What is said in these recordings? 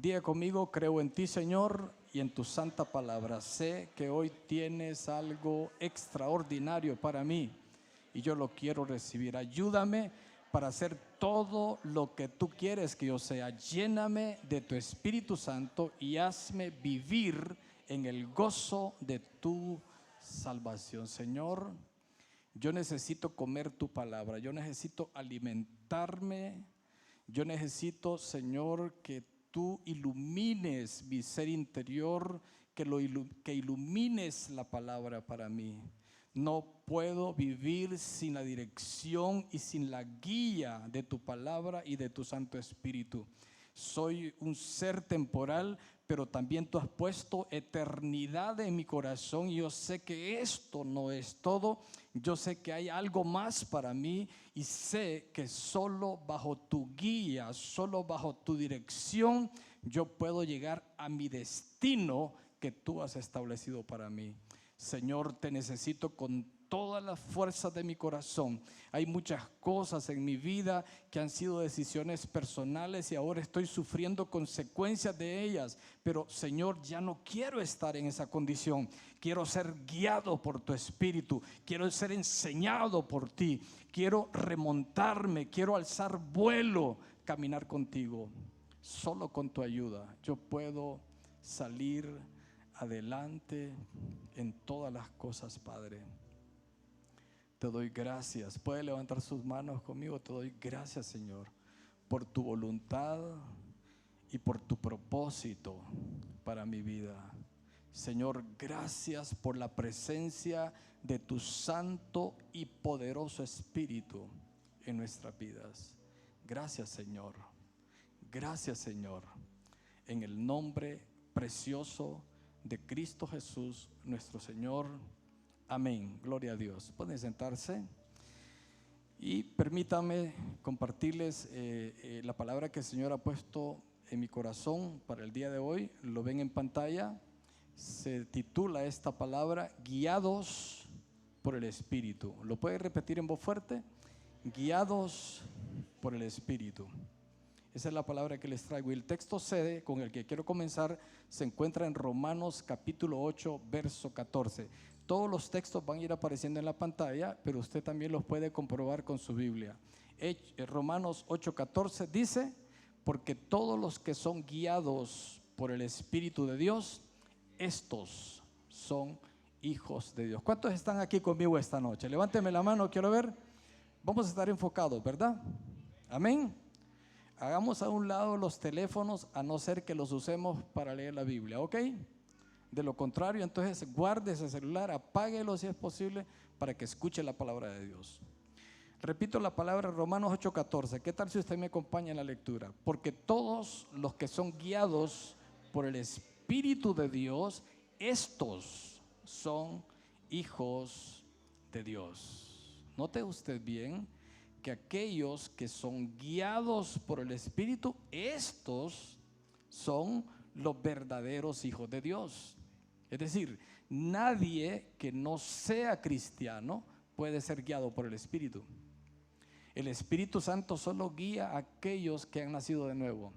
Diga conmigo: creo en ti, Señor, y en tu santa palabra. Sé que hoy tienes algo extraordinario para mí y yo lo quiero recibir. Ayúdame para hacer todo lo que tú quieres que yo sea. Lléname de tu Espíritu Santo y hazme vivir en el gozo de tu salvación. Señor, yo necesito comer tu palabra, yo necesito alimentarme, yo necesito, Señor, que tú ilumines mi ser interior, que ilumines la palabra para mí. No puedo vivir sin la dirección y sin la guía de tu palabra y de tu Santo Espíritu. Soy un ser temporal, pero también tú has puesto eternidad en mi corazón y yo sé que esto no es todo. Yo sé que hay algo más para mí y sé que solo bajo tu guía, solo bajo tu dirección, yo puedo llegar a mi destino que tú has establecido para mí. Señor, te necesito con todas las fuerzas de mi corazón. Hay muchas cosas en mi vida que han sido decisiones personales y ahora estoy sufriendo consecuencias de ellas, pero Señor, ya no quiero estar en esa condición. Quiero ser guiado por tu Espíritu, quiero ser enseñado por ti, quiero remontarme, quiero alzar vuelo, caminar contigo. Solo con tu ayuda yo puedo salir adelante en todas las cosas, Padre. Te doy gracias. Puede levantar sus manos conmigo. Te doy gracias, Señor, por tu voluntad y por tu propósito para mi vida. Señor, gracias por la presencia de tu santo y poderoso Espíritu en nuestras vidas. Gracias, Señor. Gracias, Señor. En el nombre precioso de Cristo Jesús, nuestro Señor. Amén. Gloria a Dios. Pueden sentarse y permítanme compartirles la palabra que el Señor ha puesto en mi corazón para el día de hoy. Lo ven en pantalla. Se titula esta palabra: guiados por el Espíritu. ¿Lo puede repetir en voz fuerte? Guiados por el Espíritu. Esa es la palabra que les traigo. Y el texto sede con el que quiero comenzar se encuentra en Romanos capítulo 8, verso 14. Todos los textos van a ir apareciendo en la pantalla, pero usted también los puede comprobar con su Biblia. Romanos 8:14 dice: porque todos los que son guiados por el Espíritu de Dios, estos son hijos de Dios. ¿Cuántos están aquí conmigo esta noche? Levánteme la mano, quiero ver. Vamos a estar enfocados, ¿verdad? Amén. Hagamos a un lado los teléfonos, a no ser que los usemos para leer la Biblia, ¿ok? De lo contrario, entonces guarde ese celular, apáguelo si es posible, para que escuche la palabra de Dios. Repito la palabra, Romanos 8:14. ¿Qué tal si usted me acompaña en la lectura? Porque todos los que son guiados por el Espíritu de Dios, estos son hijos de Dios. Note usted bien que aquellos que son guiados por el Espíritu, estos son los verdaderos hijos de Dios. Es decir, nadie que no sea cristiano puede ser guiado por el Espíritu. El Espíritu Santo solo guía a aquellos que han nacido de nuevo,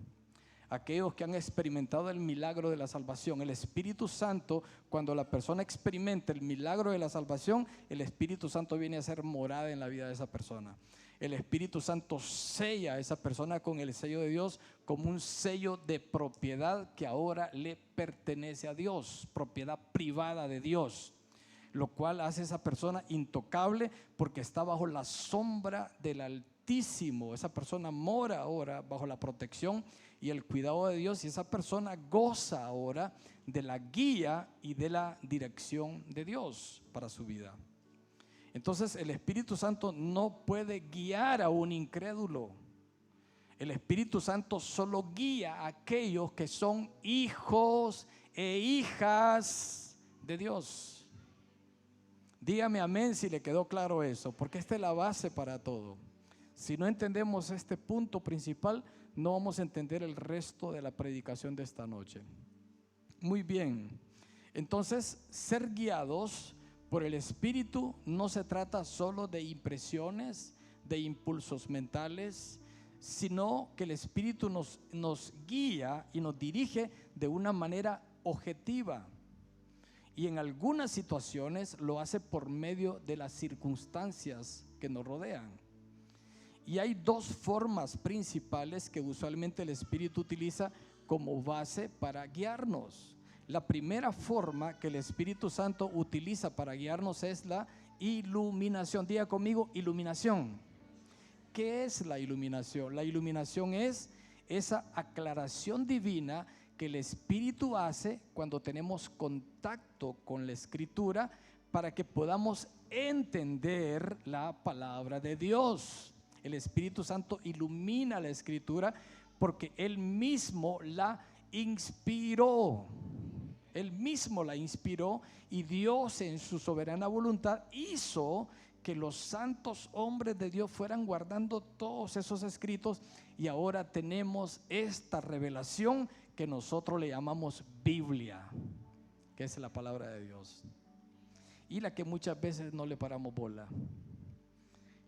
aquellos que han experimentado el milagro de la salvación. El Espíritu Santo, cuando la persona experimenta el milagro de la salvación, el Espíritu Santo viene a ser morada en la vida de esa persona. El Espíritu Santo sella a esa persona con el sello de Dios, como un sello de propiedad que ahora le pertenece a Dios, propiedad privada de Dios, lo cual hace a esa persona intocable porque está bajo la sombra del Altísimo. Esa persona mora ahora bajo la protección y el cuidado de Dios, y esa persona goza ahora de la guía y de la dirección de Dios para su vida. Entonces el Espíritu Santo no puede guiar a un incrédulo. El Espíritu Santo solo guía a aquellos que son hijos e hijas de Dios. Dígame amén si le quedó claro eso, porque esta es la base para todo. Si no entendemos este punto principal, no vamos a entender el resto de la predicación de esta noche. Muy bien, entonces ser guiados por el Espíritu no se trata solo de impresiones, de impulsos mentales, sino que el Espíritu nos guía y nos dirige de una manera objetiva. Y en algunas situaciones lo hace por medio de las circunstancias que nos rodean. Y hay dos formas principales que usualmente el Espíritu utiliza como base para guiarnos. La primera forma que el Espíritu Santo utiliza para guiarnos es la iluminación. Diga conmigo, iluminación. ¿Qué es la iluminación? La iluminación es esa aclaración divina que el Espíritu hace cuando tenemos contacto con la Escritura para que podamos entender la palabra de Dios. El Espíritu Santo ilumina la Escritura porque Él mismo la inspiró. Él mismo la inspiró y Dios en su soberana voluntad hizo que los santos hombres de Dios fueran guardando todos esos escritos y ahora tenemos esta revelación que nosotros le llamamos Biblia, que es la palabra de Dios y la que muchas veces no le paramos bola.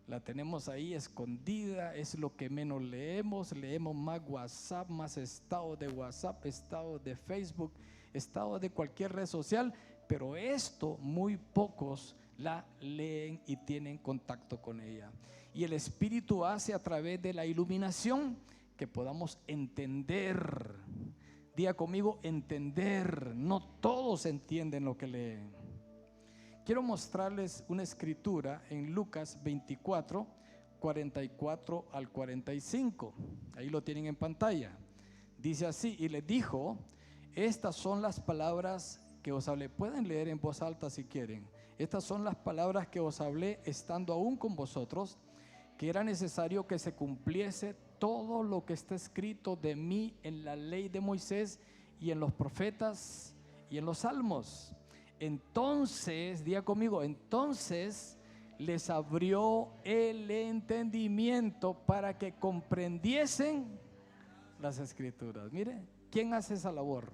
La tenemos ahí escondida, es lo que menos leemos más WhatsApp, más estados de WhatsApp, estados de Facebook, estados de cualquier red social, pero esto muy pocos la leen y tienen contacto con ella. Y el Espíritu hace a través de la iluminación que podamos entender. Diga conmigo, entender. No todos entienden lo que leen. Quiero mostrarles una escritura en Lucas 24, 44 al 45. Ahí lo tienen en pantalla. Dice así: y les dijo, estas son las palabras que os hablé. Pueden leer en voz alta si quieren. Estas son las palabras que os hablé estando aún con vosotros, que era necesario que se cumpliese todo lo que está escrito de mí en la ley de Moisés y en los profetas y en los salmos. Entonces, diga conmigo, entonces les abrió el entendimiento para que comprendiesen las escrituras. Mire, ¿quién hace esa labor?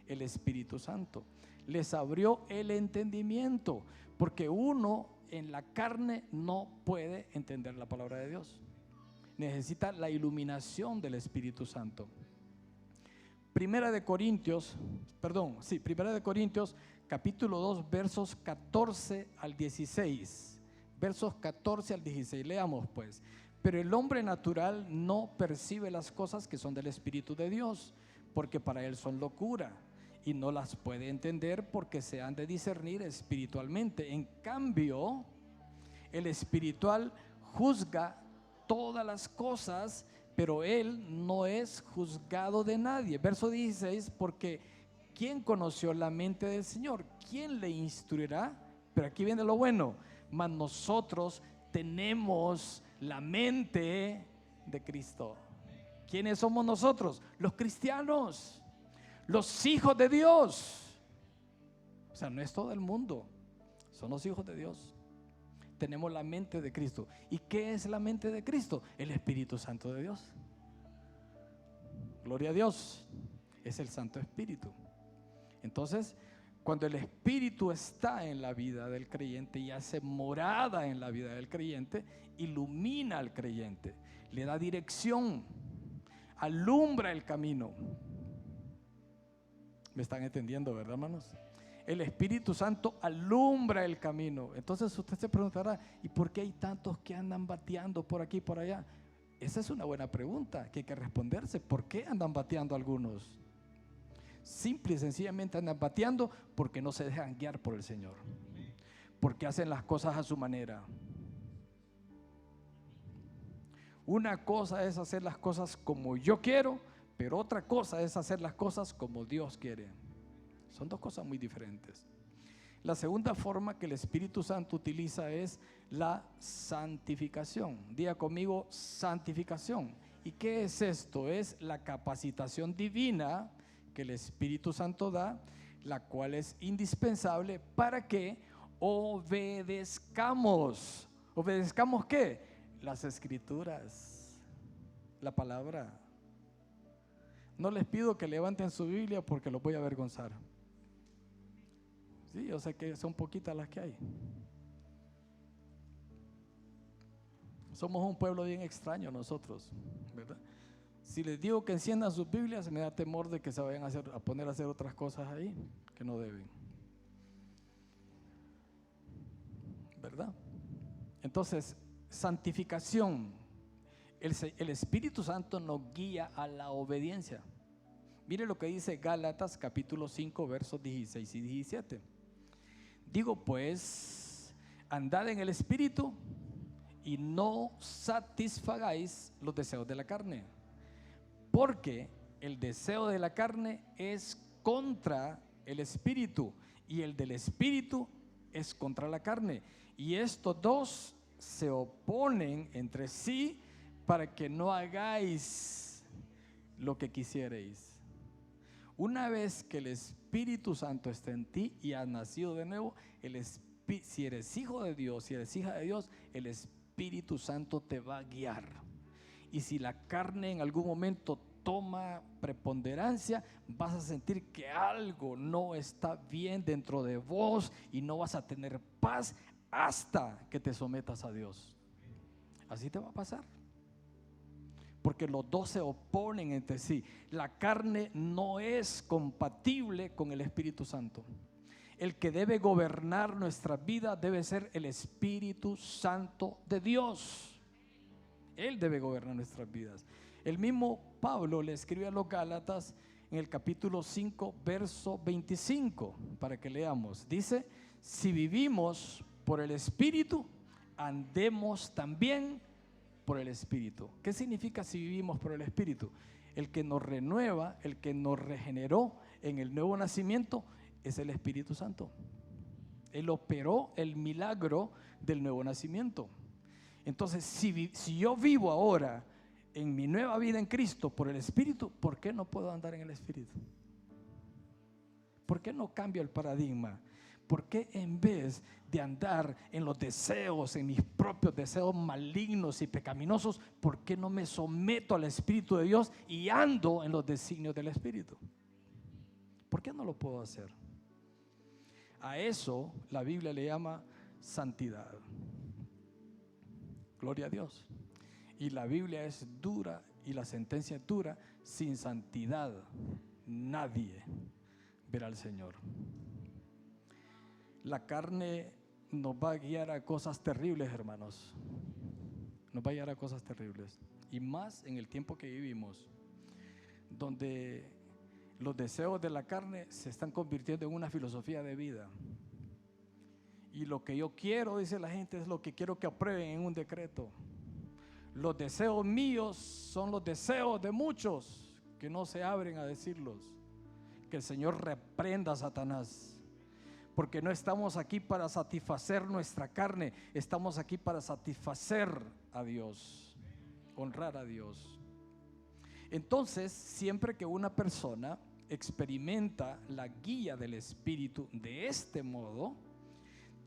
El Espíritu Santo. Les abrió el entendimiento, porque uno en la carne no puede entender la palabra de Dios. Necesita la iluminación del Espíritu Santo. Primera de Corintios capítulo 2, versos 14 al 16. Versos 14 al 16. Leamos pues. Pero el hombre natural no percibe las cosas que son del Espíritu de Dios, porque para él son locura, y no las puede entender porque se han de discernir espiritualmente. En cambio, el espiritual juzga todas las cosas, pero él no es juzgado de nadie. Verso 16, porque ¿quién conoció la mente del Señor? ¿Quién le instruirá? Pero aquí viene lo bueno, mas nosotros tenemos la mente de Cristo. ¿Quiénes somos nosotros? Los cristianos, los hijos de Dios. O sea, no es todo el mundo, son los hijos de Dios. Tenemos la mente de Cristo. ¿Y qué es la mente de Cristo? El Espíritu Santo de Dios. Gloria a Dios. Es el Santo Espíritu. Entonces, cuando el Espíritu está en la vida del creyente y hace morada en la vida del creyente, ilumina al creyente, le da dirección, alumbra el camino. ¿Me están entendiendo, verdad, hermanos? El Espíritu Santo alumbra el camino. Entonces usted se preguntará, ¿y por qué hay tantos que andan bateando por aquí y por allá? Esa es una buena pregunta que hay que responderse. ¿Por qué andan bateando algunos? Simple y sencillamente andan bateando porque no se dejan guiar por el Señor, porque hacen las cosas a su manera. Una cosa es hacer las cosas como yo quiero, pero otra cosa es hacer las cosas como Dios quiere. Son dos cosas muy diferentes. La segunda forma que el Espíritu Santo utiliza es la santificación. Diga conmigo, santificación. ¿Y qué es esto? Es la capacitación divina que el Espíritu Santo da, la cual es indispensable para que obedezcamos. ¿Obedezcamos qué? Las Escrituras, la palabra. No les pido que levanten su Biblia porque los voy a avergonzar. Sí, yo sé que son poquitas las que hay. Somos un pueblo bien extraño nosotros, ¿verdad? Si les digo que enciendan sus Biblias, me da temor de que se vayan a poner a hacer otras cosas ahí que no deben, ¿verdad? Entonces, santificación. El Espíritu Santo nos guía a la obediencia. Mire lo que dice Gálatas capítulo 5 versos 16 y 17. Digo pues, andad en el Espíritu y no satisfagáis los deseos de la carne, porque el deseo de la carne es contra el Espíritu y el del Espíritu es contra la carne, y estos dos se oponen entre sí para que no hagáis lo que quisierais. Una vez que el Espíritu Santo está en ti y has nacido de nuevo, si eres hijo de Dios, si eres hija de Dios, el Espíritu Santo te va a guiar. Y si la carne en algún momento toma preponderancia, vas a sentir que algo no está bien dentro de vos y no vas a tener paz hasta que te sometas a Dios. Así te va a pasar, porque los dos se oponen entre sí. La carne no es compatible con el Espíritu Santo. El que debe gobernar nuestra vida debe ser el Espíritu Santo de Dios. Él debe gobernar nuestras vidas. El mismo Pablo le escribe a los Gálatas en el capítulo 5 verso 25, para que leamos. Dice: si vivimos por el Espíritu, andemos también por el Espíritu. ¿Qué significa si vivimos por el Espíritu? El que nos renueva, el que nos regeneró en el nuevo nacimiento es el Espíritu Santo. Él operó el milagro del nuevo nacimiento. Entonces, si yo vivo ahora en mi nueva vida en Cristo por el Espíritu, ¿por qué no puedo andar en el Espíritu? ¿Por qué no cambio el paradigma? ¿Por qué en vez de andar en los deseos, en mis propios deseos malignos y pecaminosos, por qué no me someto al Espíritu de Dios y ando en los designios del Espíritu? ¿Por qué no lo puedo hacer? A eso la Biblia le llama santidad. Gloria a Dios. Y la Biblia es dura y la sentencia es dura: sin santidad nadie verá al Señor. La carne nos va a guiar a cosas terribles, hermanos. Nos va a guiar a cosas terribles. Y más en el tiempo que vivimos, donde los deseos de la carne se están convirtiendo en una filosofía de vida. Y lo que yo quiero, dice la gente, es lo que quiero que aprueben en un decreto. Los deseos míos son los deseos de muchos que no se abren a decirlos. Que el Señor reprenda a Satanás. Porque no estamos aquí para satisfacer nuestra carne, estamos aquí para satisfacer a Dios, honrar a Dios. Entonces, siempre que una persona experimenta la guía del Espíritu de este modo,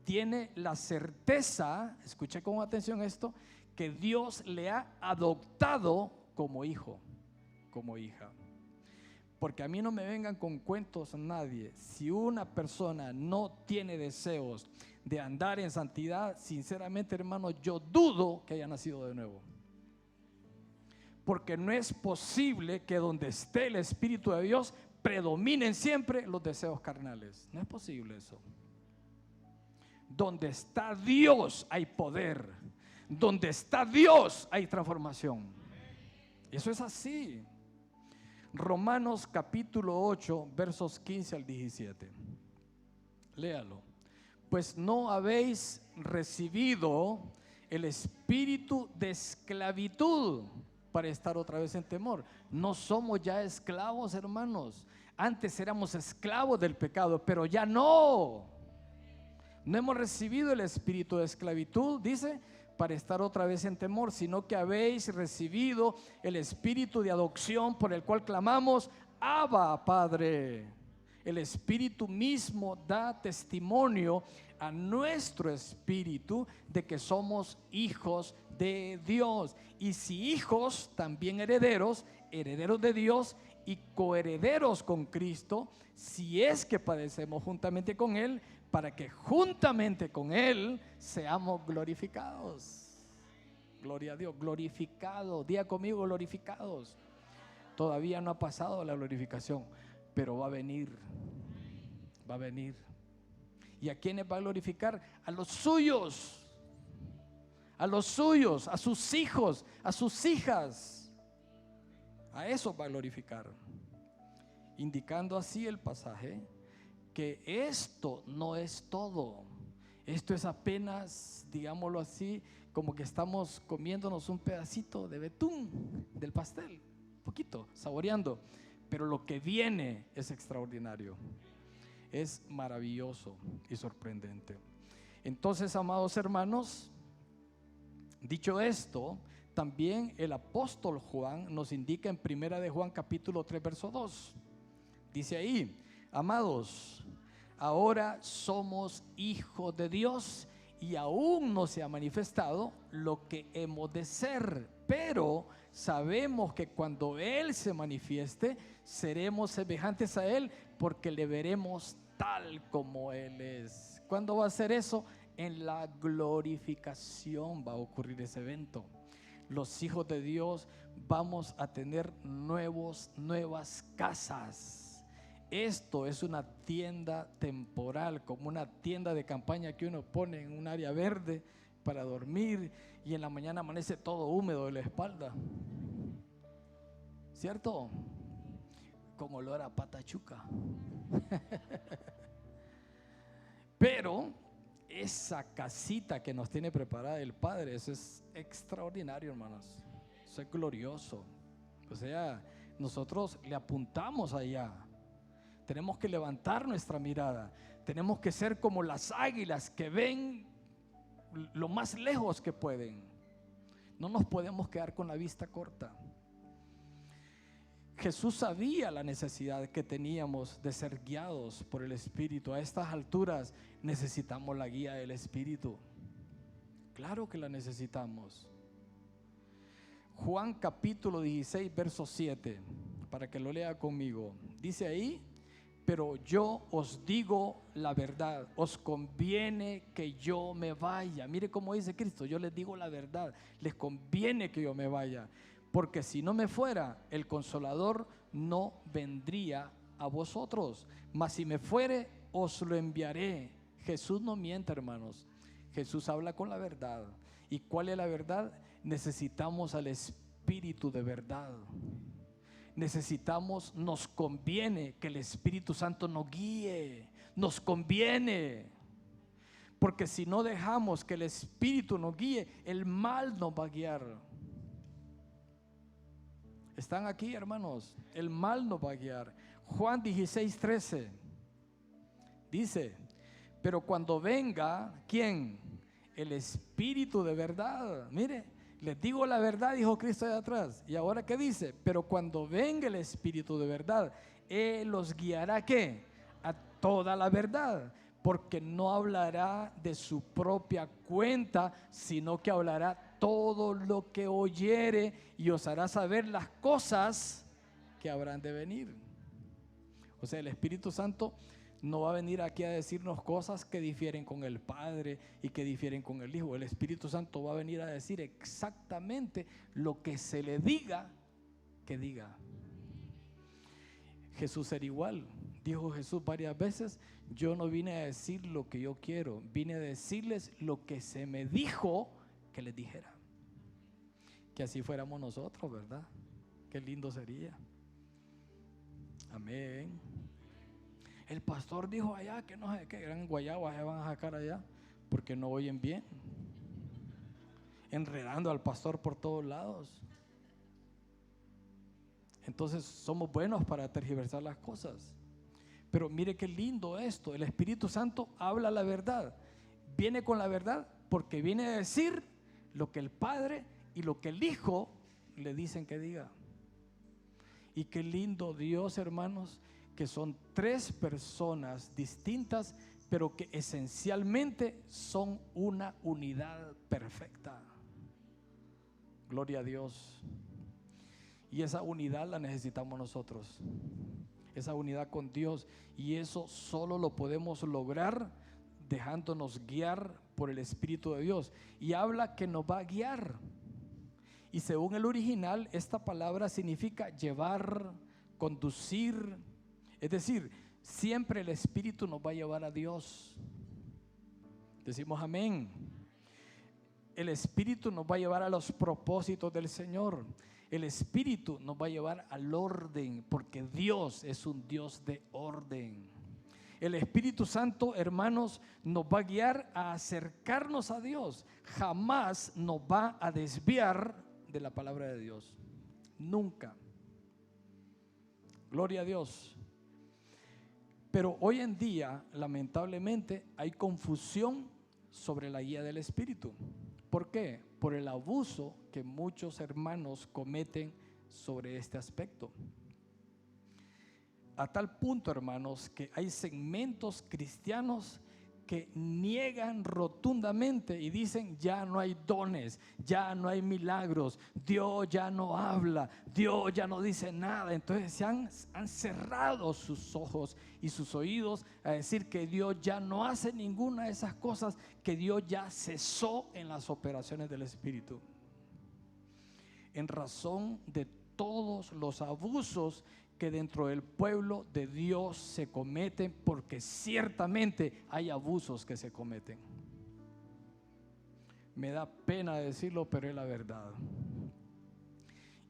tiene la certeza, escuche con atención esto, que Dios le ha adoptado como hijo, como hija. Porque a mí no me vengan con cuentos nadie. Si una persona no tiene deseos de andar en santidad, sinceramente, hermano, yo dudo que haya nacido de nuevo. Porque no es posible que donde esté el Espíritu de Dios predominen siempre los deseos carnales. No es posible eso. Donde está Dios hay poder. Donde está Dios hay transformación. Eso es así. Romanos capítulo 8 versos 15 al 17. Léalo. Pues no habéis recibido el espíritu de esclavitud para estar otra vez en temor. No somos ya esclavos, hermanos. Antes éramos esclavos del pecado, pero ya no. No hemos recibido el espíritu de esclavitud, dice, para estar otra vez en temor, sino que habéis recibido el espíritu de adopción, por el cual clamamos: Abba, Padre. El Espíritu mismo da testimonio a nuestro espíritu de que somos hijos de Dios. Y si hijos, también herederos, herederos de Dios y coherederos con Cristo, si es que padecemos juntamente con Él, para que juntamente con Él seamos glorificados. Gloria a Dios, glorificados. Diga conmigo, glorificados. Todavía no ha pasado la glorificación, pero va a venir. Va a venir. ¿Y a quiénes va a glorificar? A los suyos. A los suyos, a sus hijos, a sus hijas. A eso va a glorificar. Indicando así el pasaje que esto no es todo. Esto es apenas, digámoslo así, como que estamos comiéndonos un pedacito de betún del pastel, un poquito, saboreando. Pero lo que viene es extraordinario, es maravilloso y sorprendente. Entonces, amados hermanos, dicho esto, también el apóstol Juan nos indica en primera de Juan capítulo 3 verso 2. Dice ahí: amados, ahora somos hijos de Dios y aún no se ha manifestado lo que hemos de ser, pero sabemos que cuando Él se manifieste, seremos semejantes a Él porque le veremos tal como Él es. ¿Cuándo va a ser eso? En la glorificación va a ocurrir ese evento. Los hijos de Dios vamos a tener nuevas casas. Esto es una tienda temporal, como una tienda de campaña que uno pone en un área verde para dormir y en la mañana amanece todo húmedo de la espalda, ¿cierto? Como olor a patachuca. Pero esa casita que nos tiene preparada el Padre, eso es extraordinario, hermanos. Eso es glorioso. O sea, nosotros le apuntamos allá. Tenemos que levantar nuestra mirada. Tenemos que ser como las águilas que ven lo más lejos que pueden. No nos podemos quedar con la vista corta. Jesús sabía la necesidad que teníamos de ser guiados por el Espíritu. A estas alturas necesitamos la guía del Espíritu. Claro que la necesitamos. Juan capítulo 16 verso 7, para que lo lea conmigo. Dice ahí: pero yo os digo la verdad, os conviene que yo me vaya. Mire cómo dice Cristo: yo les digo la verdad, les conviene que yo me vaya, porque si no me fuera, el Consolador no vendría a vosotros, mas si me fuere, os lo enviaré. Jesús no miente, hermanos. Jesús habla con la verdad. ¿Y cuál es la verdad? Necesitamos al Espíritu de verdad. Necesitamos, nos conviene que el Espíritu Santo nos guíe. Nos conviene. Porque si no dejamos que el Espíritu nos guíe, el mal nos va a guiar. ¿Están aquí, hermanos? El mal nos va a guiar. Juan 16:13 dice: pero cuando venga, ¿quién? El Espíritu de verdad. Mire, les digo la verdad, dijo Cristo allá atrás. Y ahora ¿qué dice? Pero cuando venga el Espíritu de verdad, Él los guiará, ¿qué? A toda la verdad. Porque no hablará de su propia cuenta, sino que hablará todo lo que oyere y os hará saber las cosas que habrán de venir. O sea, el Espíritu Santo no va a venir aquí a decirnos cosas que difieren con el Padre y que difieren con el Hijo. El Espíritu Santo va a venir a decir exactamente lo que se le diga que diga. Jesús era igual. Dijo Jesús varias veces: yo no vine a decir lo que yo quiero, vine a decirles lo que se me dijo que les dijera. Que así fuéramos nosotros, ¿verdad? Qué lindo sería. Amén. El pastor dijo allá que no sé qué gran guayaba se van a sacar allá, porque no oyen bien, enredando al pastor por todos lados. Entonces somos buenos para tergiversar las cosas. Pero mire qué lindo esto: el Espíritu Santo habla la verdad, viene con la verdad, porque viene a decir lo que el Padre y lo que el Hijo le dicen que diga. Y qué lindo Dios, hermanos, que son tres personas distintas, pero que esencialmente son una unidad perfecta. Gloria a Dios. Y esa unidad la necesitamos nosotros, esa unidad con Dios, y eso solo lo podemos lograr dejándonos guiar por el Espíritu de Dios. Y habla que nos va a guiar. Y según el original, esta palabra significa llevar, conducir. Es decir, siempre el Espíritu nos va a llevar a Dios. Decimos amén. El Espíritu nos va a llevar a los propósitos del Señor. El Espíritu nos va a llevar al orden, porque Dios es un Dios de orden. El Espíritu Santo, hermanos, nos va a guiar a acercarnos a Dios. Jamás nos va a desviar de la palabra de Dios. Nunca. Gloria a Dios. Pero hoy en día, lamentablemente, hay confusión sobre la guía del Espíritu. ¿Por qué? Por el abuso que muchos hermanos cometen sobre este aspecto. A tal punto, hermanos, que hay segmentos cristianos que niegan rotundamente y dicen: ya no hay dones, ya no hay milagros, Dios ya no habla, Dios ya no dice nada. Entonces se han cerrado sus ojos y sus oídos a decir que Dios ya no hace ninguna de esas cosas, que Dios ya cesó en las operaciones del Espíritu, en razón de todos los abusos que dentro del pueblo de Dios se cometen, porque ciertamente hay abusos que se cometen. Me da pena decirlo, pero es la verdad.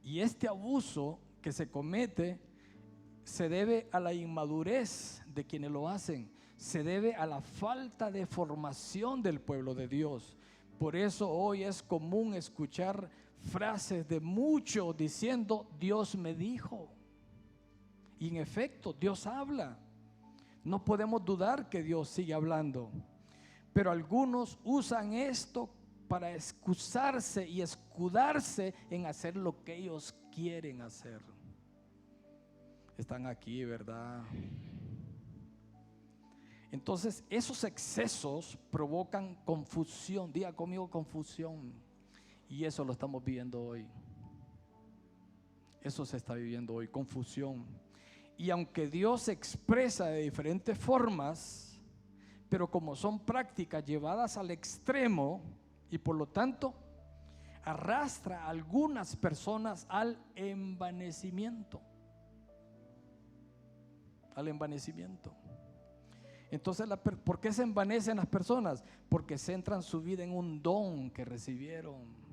Y este abuso que se comete se debe a la inmadurez de quienes lo hacen, se debe a la falta de formación del pueblo de Dios. Por eso hoy es común escuchar frases de muchos diciendo: Dios me dijo. Y en efecto, Dios habla. No podemos dudar que Dios sigue hablando. Pero algunos usan esto para excusarse y escudarse en hacer lo que ellos quieren hacer. Están aquí, ¿verdad? Entonces, esos excesos provocan confusión. Diga conmigo: confusión. Y eso lo estamos viviendo hoy. Eso se está viviendo hoy, confusión. Y aunque Dios se expresa de diferentes formas, pero como son prácticas llevadas al extremo, y por lo tanto arrastra a algunas personas al envanecimiento. Al envanecimiento. Entonces, ¿por qué se envanecen las personas? Porque centran su vida en un don que recibieron,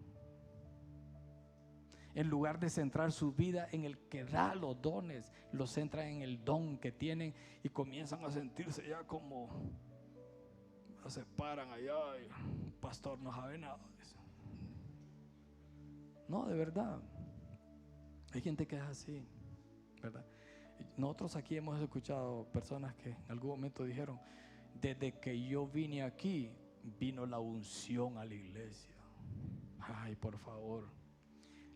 en lugar de centrar su vida en el que da los dones. Los centran en el don que tienen y comienzan a sentirse ya como, se paran allá y: pastor, no sabe nada. No, de verdad, hay gente que es así, ¿verdad? Nosotros aquí hemos escuchado personas que en algún momento dijeron: desde que yo vine aquí, vino la unción a la iglesia. Ay, por favor,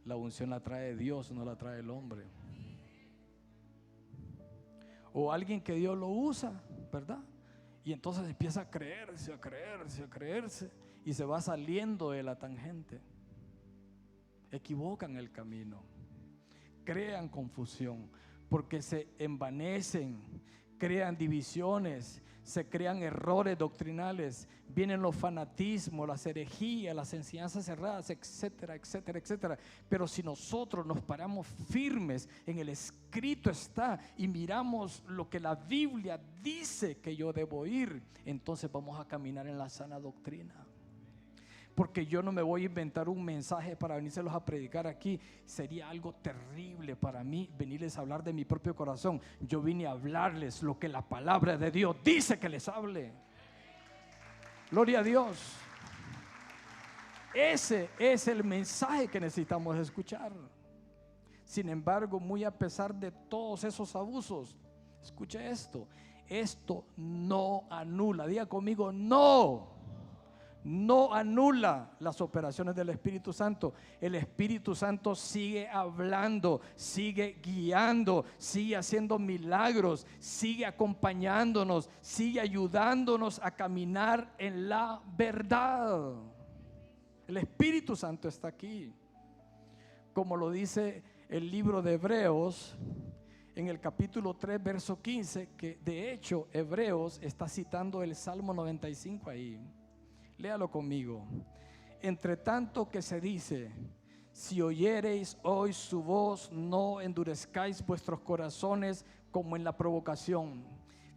la unción la trae Dios, no la trae el hombre. O alguien que Dios lo usa, ¿verdad? Y entonces empieza a creerse, a creerse, a creerse, y se va saliendo de la tangente. Equivocan el camino, crean confusión, porque se envanecen, crean divisiones, se crean errores doctrinales, vienen los fanatismos, las herejías, las enseñanzas cerradas, etcétera, etcétera, etcétera. Pero si nosotros nos paramos firmes en el escrito está y miramos lo que la Biblia dice que yo debo ir, entonces vamos a caminar en la sana doctrina. Porque yo no me voy a inventar un mensaje para venírselos a predicar aquí. Sería algo terrible para mí venirles a hablar de mi propio corazón. Yo vine a hablarles lo que la palabra de Dios dice que les hable. Gloria a Dios. Ese es el mensaje que necesitamos escuchar. Sin embargo, muy a pesar de todos esos abusos, escuche esto: esto no anula, diga conmigo, no anula las operaciones del Espíritu Santo. El Espíritu Santo sigue hablando, sigue guiando, sigue haciendo milagros, sigue acompañándonos, sigue ayudándonos a caminar en la verdad. El Espíritu Santo está aquí, como lo dice el libro de Hebreos en el capítulo 3 verso 15, que de hecho Hebreos está citando el Salmo 95 ahí. Léalo conmigo. Entre tanto que se dice: Si oyereis hoy su voz, no endurezcáis vuestros corazones como en la provocación.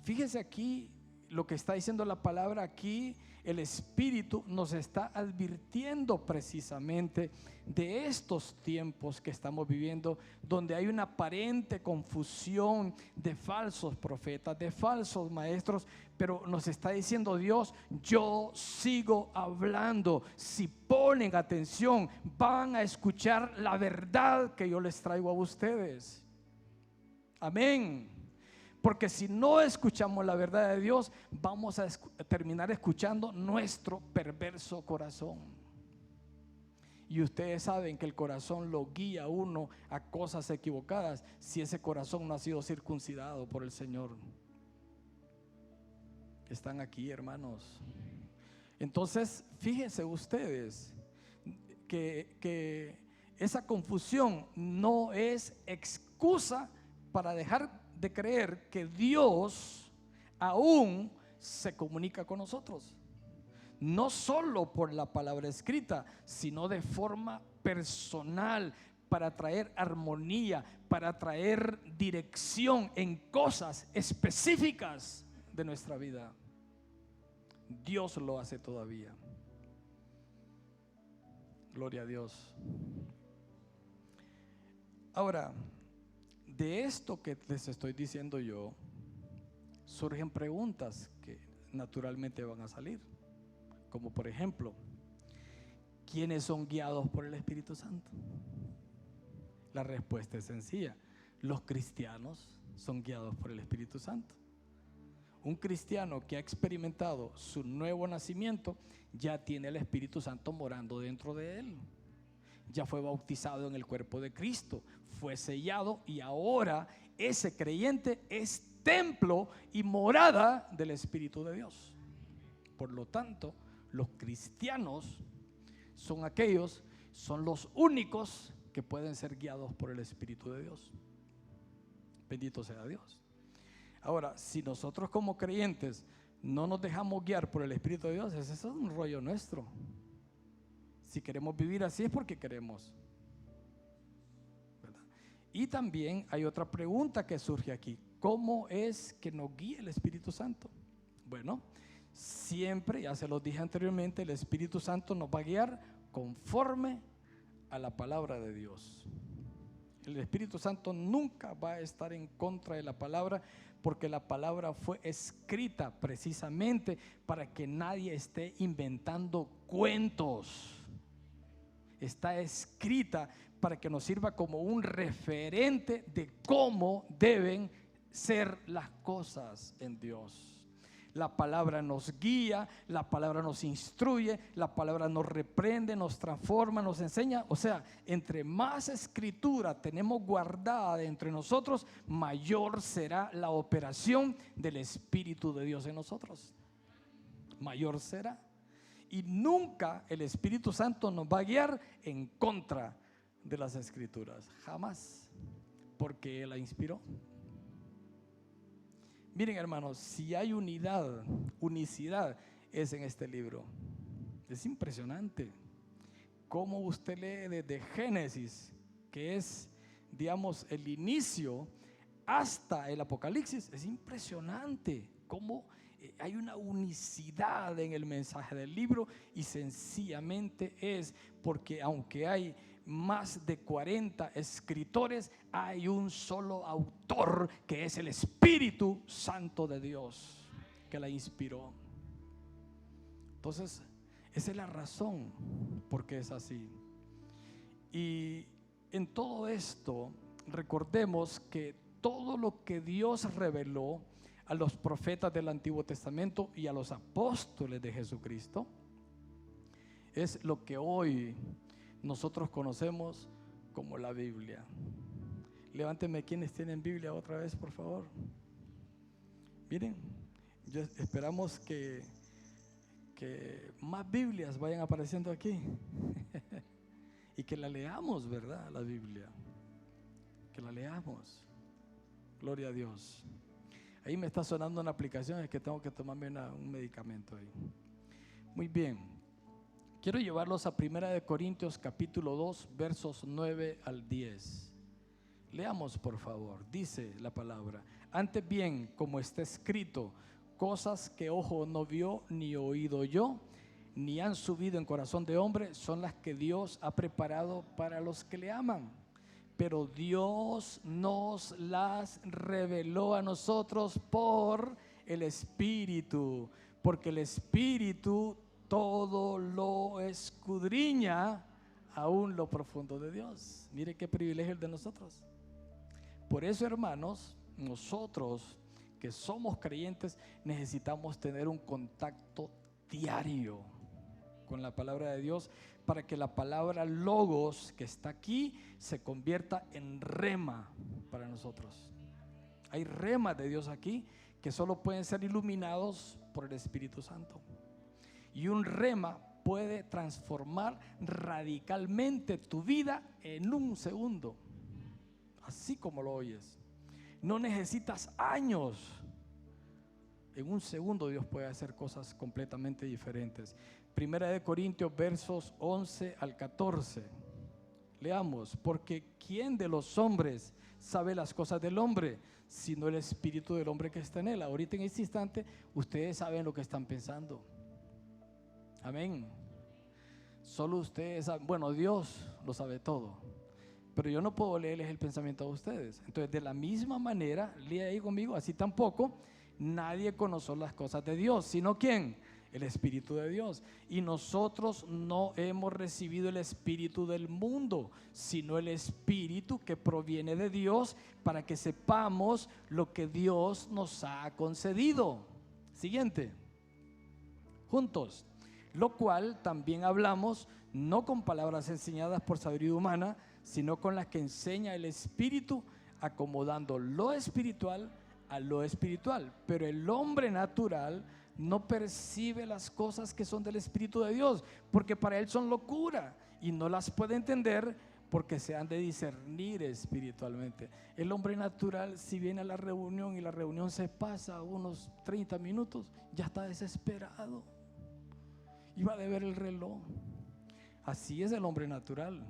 Fíjese aquí lo que está diciendo la palabra aquí. El Espíritu nos está advirtiendo precisamente de estos tiempos que estamos viviendo, donde hay una aparente confusión de falsos profetas, de falsos maestros, pero nos está diciendo Dios: yo sigo hablando. Si ponen atención, van a escuchar la verdad que yo les traigo a ustedes. Amén. Porque si no escuchamos la verdad de Dios, vamos a terminar escuchando nuestro perverso corazón. Y ustedes saben que el corazón lo guía a uno a cosas equivocadas si ese corazón no ha sido circuncidado por el Señor. Están aquí, hermanos. Entonces, fíjense ustedes que esa confusión no es excusa para dejar de creer que Dios aún se comunica con nosotros, no solo por la palabra escrita, sino de forma personal, para traer armonía, para traer dirección en cosas específicas de nuestra vida. Dios lo hace todavía. Gloria a Dios. Ahora, de esto que les estoy diciendo yo, surgen preguntas que naturalmente van a salir, como por ejemplo, ¿quiénes son guiados por el Espíritu Santo? La respuesta es sencilla: los cristianos son guiados por el Espíritu Santo. Un cristiano que ha experimentado su nuevo nacimiento ya tiene el Espíritu Santo morando dentro de él. Ya fue bautizado en el cuerpo de Cristo, fue sellado, y ahora ese creyente es templo y morada del Espíritu de Dios. Por lo tanto, los cristianos son los únicos que pueden ser guiados por el Espíritu de Dios. Bendito sea Dios. Ahora, si nosotros como creyentes no nos dejamos guiar por el Espíritu de Dios, ese es un rollo nuestro. Si queremos vivir así es porque queremos, ¿verdad? Y también hay otra pregunta que surge aquí: ¿cómo es que nos guía el Espíritu Santo? Bueno, siempre, ya se los dije anteriormente, el Espíritu Santo nos va a guiar conforme a la palabra de Dios. El Espíritu Santo nunca va a estar en contra de la palabra, porque la palabra fue escrita precisamente para que nadie esté inventando cuentos. Está escrita para que nos sirva como un referente de cómo deben ser las cosas en Dios. La palabra nos guía, la palabra nos instruye, la palabra nos reprende, nos transforma, nos enseña. O sea, entre más escritura tenemos guardada entre nosotros, mayor será la operación del Espíritu de Dios en nosotros. Mayor será. Y nunca el Espíritu Santo nos va a guiar en contra de las escrituras, jamás, porque Él la inspiró. Miren, hermanos, si hay unicidad es en este libro. Es impresionante cómo usted lee desde Génesis, que es, digamos, el inicio, hasta el Apocalipsis. Es impresionante cómo hay una unicidad en el mensaje del libro, y sencillamente es porque aunque hay más de 40 escritores, hay un solo autor, que es el Espíritu Santo de Dios, que la inspiró. Entonces, esa es la razón por qué es así. Y en todo esto, recordemos que todo lo que Dios reveló a los profetas del Antiguo Testamento y a los apóstoles de Jesucristo es lo que hoy nosotros conocemos como la Biblia. Levánteme quienes tienen Biblia otra vez, por favor. Miren, esperamos que más Biblias vayan apareciendo aquí y que la leamos, ¿verdad? La Biblia, que la leamos. Gloria a Dios. Ahí me está sonando una aplicación, es que tengo que tomarme un medicamento ahí. Muy bien. Quiero llevarlos a 1 Corintios capítulo 2, versos 9 al 10. Leamos, por favor. Dice la palabra: antes bien, como está escrito, cosas que ojo no vio, ni oído oyó, ni han subido en corazón de hombre, son las que Dios ha preparado para los que le aman. Pero Dios nos las reveló a nosotros por el Espíritu, porque el Espíritu todo lo escudriña, aún lo profundo de Dios. Mire qué privilegio el de nosotros. Por eso, hermanos, nosotros que somos creyentes necesitamos tener un contacto diario con la palabra de Dios, para que la palabra logos que está aquí se convierta en rema para nosotros. Hay remas de Dios aquí que solo pueden ser iluminados por el Espíritu Santo. Y un rema puede transformar radicalmente tu vida en un segundo, así como lo oyes. No necesitas años. En un segundo Dios puede hacer cosas completamente diferentes. 1 Corintios versos 11 al 14. Leamos: porque ¿quién de los hombres sabe las cosas del hombre, sino el espíritu del hombre que está en él? Ahorita en este instante ustedes saben lo que están pensando. Amén. Solo ustedes saben. Bueno, Dios lo sabe todo, pero yo no puedo leerles el pensamiento a ustedes. Entonces, de la misma manera, lea ahí conmigo: así tampoco nadie conoció las cosas de Dios, sino ¿quién? El Espíritu de Dios. Y nosotros no hemos recibido el espíritu del mundo, sino el Espíritu que proviene de Dios, para que sepamos lo que Dios nos ha concedido. Siguiente. Juntos. Lo cual también hablamos, no con palabras enseñadas por sabiduría humana, sino con las que enseña el Espíritu, acomodando lo espiritual a lo espiritual. Pero el hombre natural no percibe las cosas que son del Espíritu de Dios, porque para él son locura y no las puede entender, porque se han de discernir espiritualmente. El hombre natural, si viene a la reunión y la reunión se pasa unos 30 minutos, ya está desesperado y va a ver el reloj. Así es el hombre natural.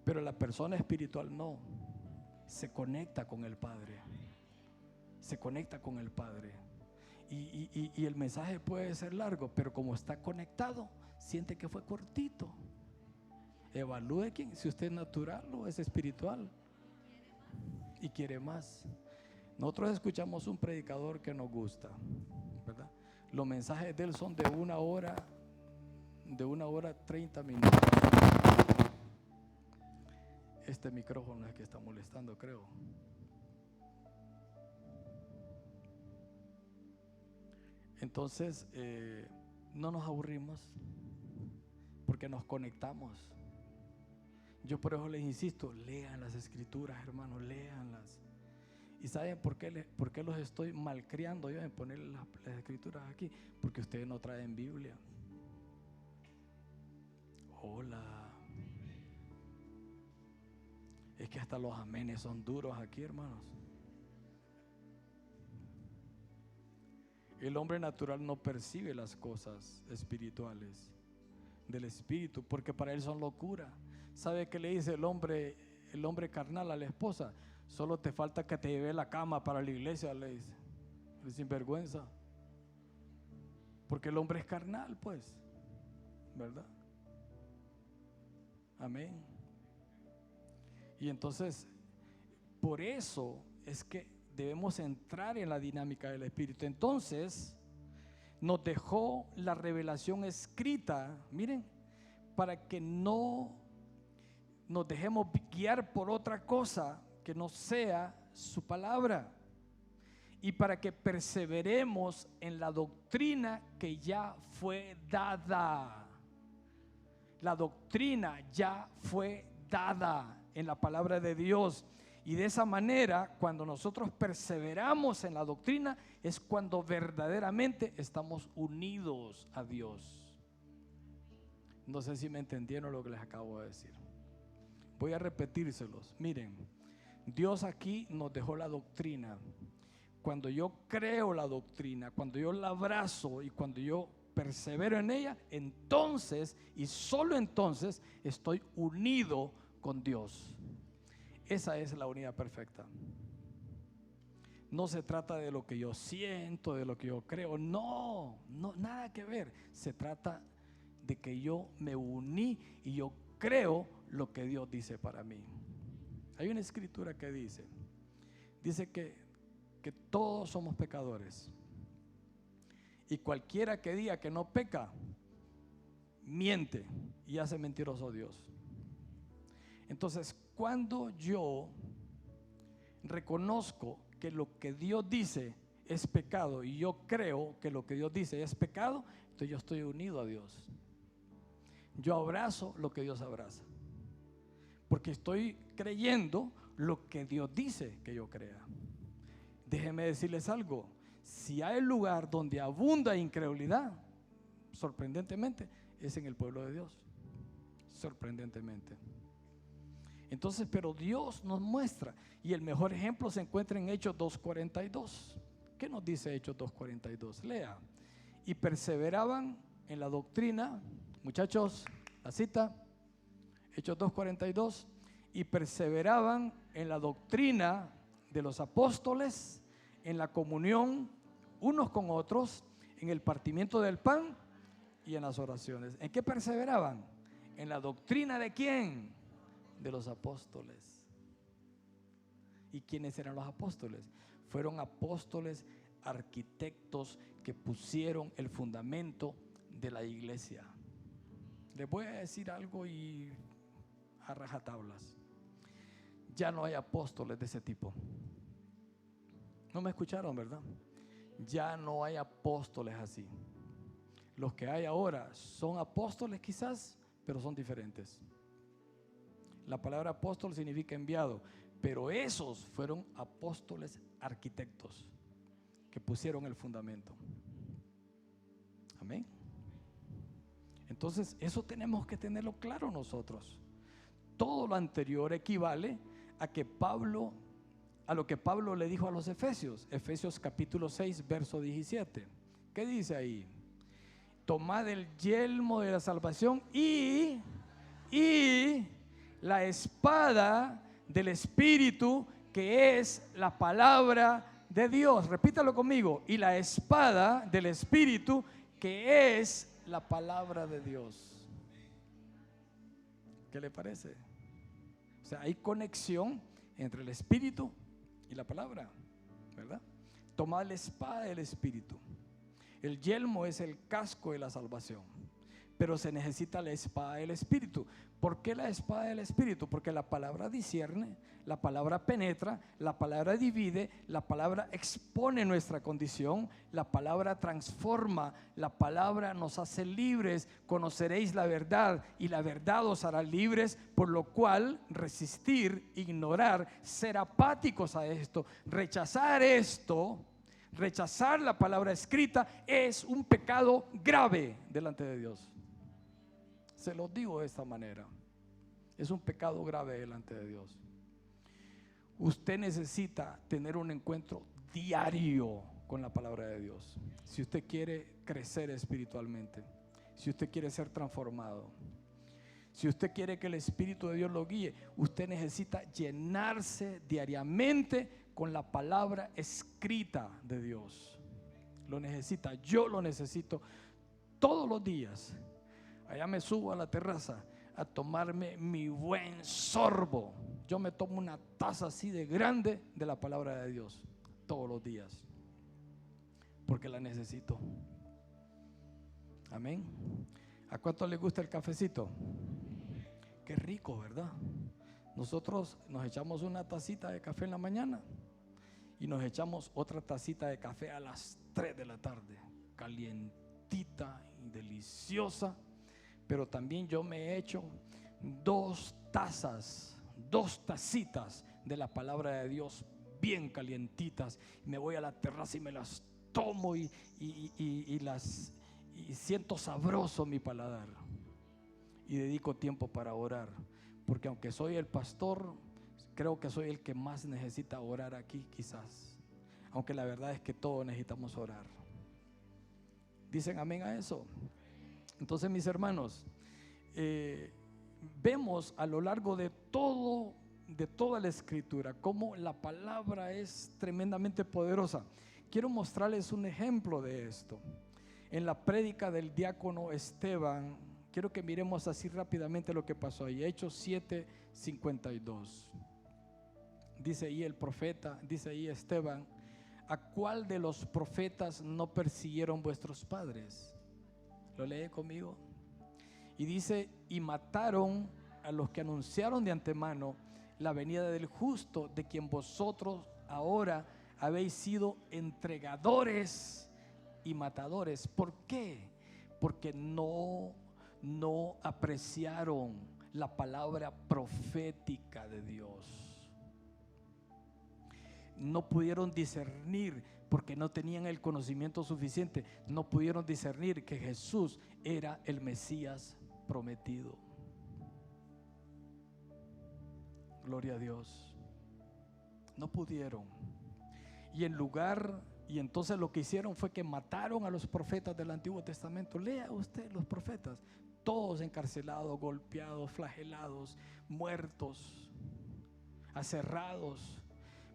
Pero la persona espiritual no. Se conecta con el Padre. Se conecta con el Padre. Y el mensaje puede ser largo, pero como está conectado, siente que fue cortito. Evalúe si usted es natural o es espiritual y quiere más. Nosotros escuchamos un predicador que nos gusta, ¿verdad? Los mensajes de él son de 1 hora, 30 minutos. Este micrófono es que está molestando, creo. Entonces, no nos aburrimos, porque nos conectamos. Yo por eso les insisto: lean las escrituras, hermanos, léanlas. ¿Y saben por qué los estoy malcriando yo en poner las escrituras aquí? Porque ustedes no traen Biblia. Hola. Es que hasta los amenes son duros aquí, hermanos. El hombre natural no percibe las cosas espirituales del Espíritu, porque para él son locura. ¿Sabe qué le dice el hombre carnal a la esposa? Solo te falta que te lleve la cama para la iglesia, le dice. Es sinvergüenza. Porque el hombre es carnal, pues, ¿verdad? Amén. Y entonces, por eso es que debemos entrar en la dinámica del Espíritu. Entonces, nos dejó la revelación escrita, miren, para que no nos dejemos guiar por otra cosa que no sea su palabra, y para que perseveremos en la doctrina que ya fue dada. La doctrina ya fue dada en la palabra de Dios. Y de esa manera, cuando nosotros perseveramos en la doctrina, es cuando verdaderamente estamos unidos a Dios. No sé si me entendieron lo que les acabo de decir. Voy a repetírselos. Miren, Dios aquí nos dejó la doctrina. Cuando yo creo la doctrina, cuando yo la abrazo y cuando yo persevero en ella, entonces y solo entonces estoy unido con Dios. Esa es la unidad perfecta. No se trata de lo que yo siento, de lo que yo creo, no, nada que ver. Se trata de que yo me uní y yo creo lo que Dios dice para mí. Hay una escritura que dice que todos somos pecadores, y cualquiera que diga que no peca, miente y hace mentiroso a Dios. Entonces, cuando yo reconozco que lo que Dios dice es pecado y yo creo que lo que Dios dice es pecado, entonces yo estoy unido a Dios. Yo abrazo lo que Dios abraza, porque estoy creyendo lo que Dios dice que yo crea. Déjenme decirles algo: si hay lugar donde abunda incredulidad, sorprendentemente es en el pueblo de Dios. Sorprendentemente. Entonces, pero Dios nos muestra, y el mejor ejemplo se encuentra en Hechos 2:42. ¿Qué nos dice Hechos 2:42? Lea. Y perseveraban en la doctrina, muchachos, la cita, Hechos 2:42, y perseveraban en la doctrina de los apóstoles, en la comunión unos con otros, en el partimiento del pan y en las oraciones. ¿En qué perseveraban? En la doctrina ¿de quién? De los apóstoles. ¿Y quiénes eran los apóstoles? Fueron apóstoles arquitectos que pusieron el fundamento de la iglesia. Les voy a decir algo y a rajatablas: ya no hay apóstoles de ese tipo. No me escucharon, ¿verdad? Ya no hay apóstoles así. Los que hay ahora son apóstoles quizás, pero son diferentes. La palabra apóstol significa enviado, pero esos fueron apóstoles arquitectos que pusieron el fundamento. Amén. Entonces, eso tenemos que tenerlo claro nosotros. Todo lo anterior equivale a lo que Pablo le dijo a los Efesios. Efesios capítulo 6, verso 17. ¿Qué dice ahí? Tomad el yelmo de la salvación y la espada del Espíritu, que es la palabra de Dios. Repítalo conmigo: y la espada del Espíritu, que es la palabra de Dios. ¿Qué le parece? O sea, hay conexión entre el Espíritu y la palabra, ¿verdad? Tomad la espada del Espíritu. El yelmo es el casco de la salvación, pero se necesita la espada del Espíritu. ¿Por qué la espada del Espíritu? Porque la palabra discierne, la palabra penetra, la palabra divide, la palabra expone nuestra condición, la palabra transforma, la palabra nos hace libres. Conoceréis la verdad y la verdad os hará libres, por lo cual resistir, ignorar, ser apáticos a esto, rechazar esto, rechazar la palabra escrita, es un pecado grave delante de Dios. Se lo digo de esta manera: es un pecado grave delante de Dios. Usted necesita tener un encuentro diario con la palabra de Dios. Si usted quiere crecer espiritualmente, si usted quiere ser transformado, si usted quiere que el Espíritu de Dios lo guíe, usted necesita llenarse diariamente con la palabra escrita de Dios. Lo necesita, yo lo necesito todos los días. Allá me subo a la terraza a tomarme mi buen sorbo. Yo me tomo una taza así de grande de la palabra de Dios todos los días, porque la necesito. Amén. ¿A cuánto le gusta el cafecito? Qué rico, ¿verdad? Nosotros nos echamos una tacita de café en la mañana y nos echamos otra tacita de café a las 3 de la tarde, calientita y deliciosa. Pero también yo me he hecho 2 tacitas de la palabra de Dios bien calientitas. Me voy a la terraza y me las tomo y siento sabroso mi paladar. Y dedico tiempo para orar, porque aunque soy el pastor, creo que soy el que más necesita orar aquí quizás. Aunque la verdad es que todos necesitamos orar. ¿Dicen amén a eso? Entonces, mis hermanos, vemos a lo largo de toda la escritura cómo la palabra es tremendamente poderosa. Quiero mostrarles un ejemplo de esto. En la prédica del diácono Esteban, quiero que miremos así rápidamente lo que pasó ahí. Hechos 7:52. Dice ahí el profeta, dice ahí Esteban: ¿a cuál de los profetas no persiguieron vuestros padres? ¿Lo lee conmigo? Y dice: y mataron a los que anunciaron de antemano la venida del justo, de quien vosotros ahora habéis sido entregadores y matadores. ¿Por qué? Porque no apreciaron la palabra profética de Dios. No pudieron discernir, porque no tenían el conocimiento suficiente. No pudieron discernir que Jesús era el Mesías prometido. Gloria a Dios. No pudieron. Y entonces lo que hicieron fue que mataron a los profetas del Antiguo Testamento. Lea usted los profetas, todos encarcelados, golpeados, flagelados, muertos, aserrados.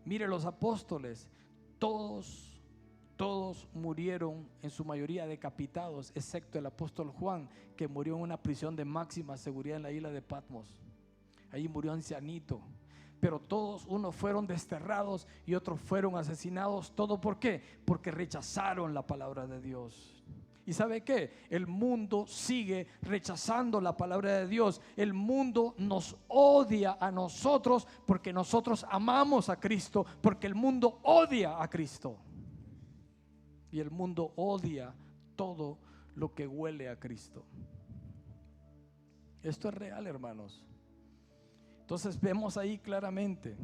Mire, los apóstoles, todos murieron, en su mayoría decapitados, excepto el apóstol Juan, que murió en una prisión de máxima seguridad en la isla de Patmos. Ahí murió ancianito. Pero todos, unos fueron desterrados y otros fueron asesinados. ¿Todo por qué? Porque rechazaron la palabra de Dios. ¿Y sabe qué? El mundo sigue rechazando la palabra de Dios. El mundo nos odia a nosotros porque nosotros amamos a Cristo, porque el mundo odia a Cristo. Y el mundo odia todo lo que huele a Cristo. Esto es real, hermanos. Entonces vemos ahí claramente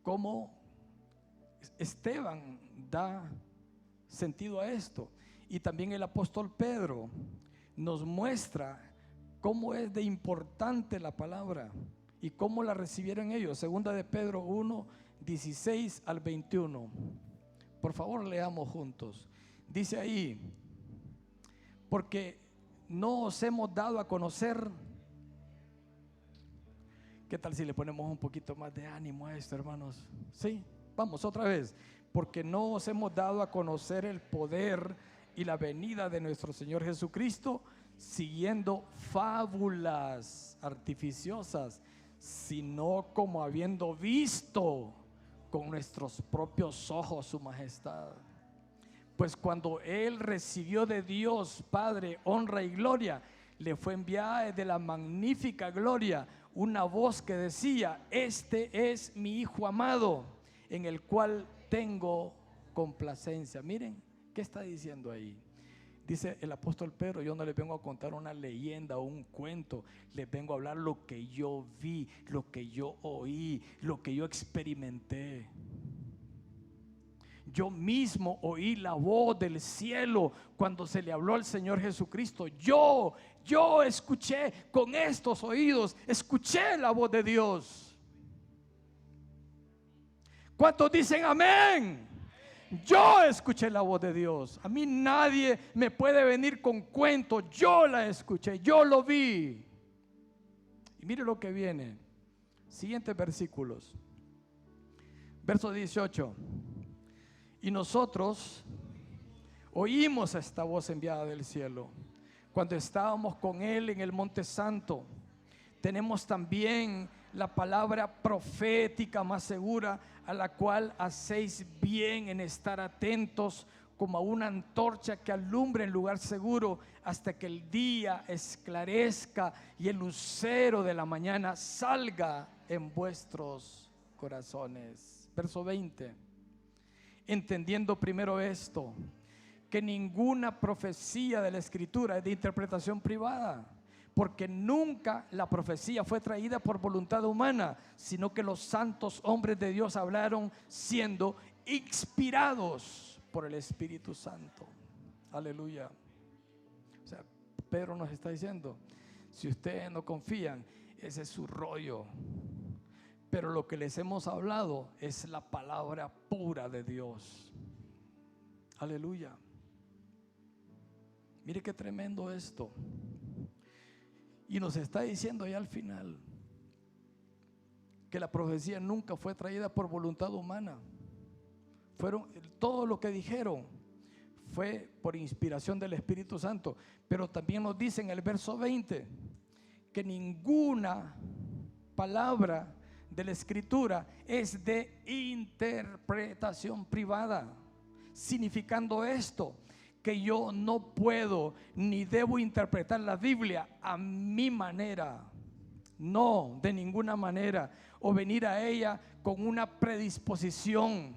cómo Esteban da sentido a esto. Y también el apóstol Pedro nos muestra cómo es de importante la palabra y cómo la recibieron ellos. Segunda de Pedro 1:16 al 21. Por favor, leamos juntos. Dice ahí: porque no os hemos dado a conocer. ¿Qué tal si le ponemos un poquito más de ánimo a esto, hermanos? Sí, vamos otra vez. Porque no os hemos dado a conocer el poder y la venida de nuestro Señor Jesucristo siguiendo fábulas artificiosas, sino como habiendo visto con nuestros propios ojos su majestad. Pues cuando Él recibió de Dios Padre honra y gloria, le fue enviada desde la magnífica gloria una voz que decía: este es mi Hijo amado, en el cual tengo complacencia. Miren, ¿qué está diciendo ahí? Dice el apóstol Pedro: yo no les vengo a contar una leyenda o un cuento, les vengo a hablar lo que yo vi, lo que yo oí, lo que yo experimenté. Yo mismo oí la voz del cielo cuando se le habló al Señor Jesucristo. Yo escuché con estos oídos, escuché la voz de Dios. ¿Cuántos dicen amén? Yo escuché la voz de Dios. A mí nadie me puede venir con cuentos. Yo la escuché, yo lo vi. Y mire lo que viene. Siguientes versículos. Verso 18. Y nosotros oímos esta voz enviada del cielo cuando estábamos con Él en el Monte Santo. Tenemos también la palabra profética más segura, a la cual hacéis bien en estar atentos como a una antorcha que alumbra en lugar seguro hasta que el día esclarezca y el lucero de la mañana salga en vuestros corazones. Verso 20. Entendiendo primero esto, que ninguna profecía de la Escritura es de interpretación privada, porque nunca la profecía fue traída por voluntad humana, sino que los santos hombres de Dios hablaron siendo inspirados por el Espíritu Santo. Aleluya. O sea, Pedro nos está diciendo: si ustedes no confían, ese es su rollo. Pero lo que les hemos hablado es la palabra pura de Dios. Aleluya. Mire qué tremendo esto. Y nos está diciendo ya al final que la profecía nunca fue traída por voluntad humana. Todo lo que dijeron fue por inspiración del Espíritu Santo. Pero también nos dice en el verso 20 que ninguna palabra de la Escritura es de interpretación privada, significando esto, que yo no puedo ni debo interpretar la Biblia a mi manera, no, de ninguna manera, o venir a ella con una predisposición.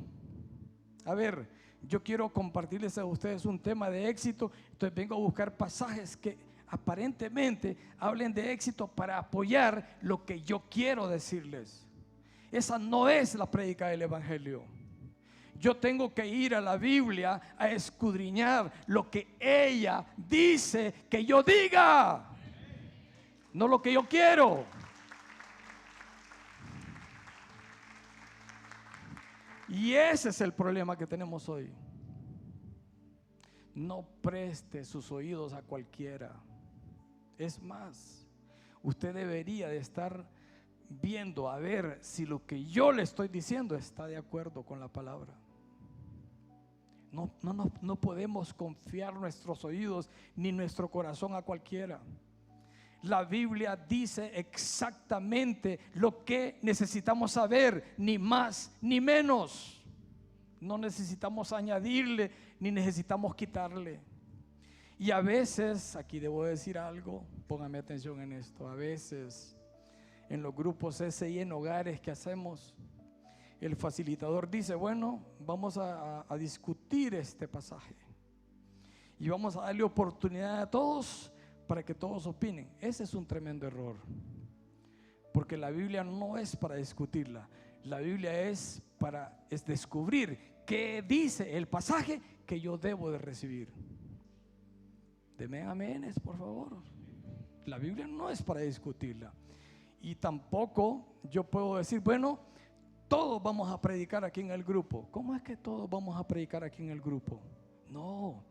A ver, yo quiero compartirles a ustedes un tema de éxito, entonces vengo a buscar pasajes que aparentemente hablen de éxito para apoyar lo que yo quiero decirles. Esa no es la prédica del Evangelio. Yo tengo que ir a la Biblia a escudriñar lo que ella dice que yo diga, no lo que yo quiero. Y ese es el problema que tenemos hoy. No preste sus oídos a cualquiera. Es más, usted debería de estar viendo a ver si lo que yo le estoy diciendo está de acuerdo con la palabra. No podemos confiar nuestros oídos ni nuestro corazón a cualquiera. La Biblia dice exactamente lo que necesitamos saber, ni más ni menos. No necesitamos añadirle ni necesitamos quitarle. Y a veces, aquí debo decir algo, póngame atención en esto, a veces en los grupos SI en hogares que hacemos, el facilitador dice, bueno, vamos a discutir este pasaje y vamos a darle oportunidad a todos para que todos opinen. Ese es un tremendo error, porque la Biblia no es para discutirla. La Biblia es descubrir qué dice el pasaje que yo debo de recibir. Deme aménes, por favor. La Biblia no es para discutirla. Y tampoco yo puedo decir, bueno, todos vamos a predicar aquí en el grupo. ¿Cómo es que todos vamos a predicar aquí en el grupo? No,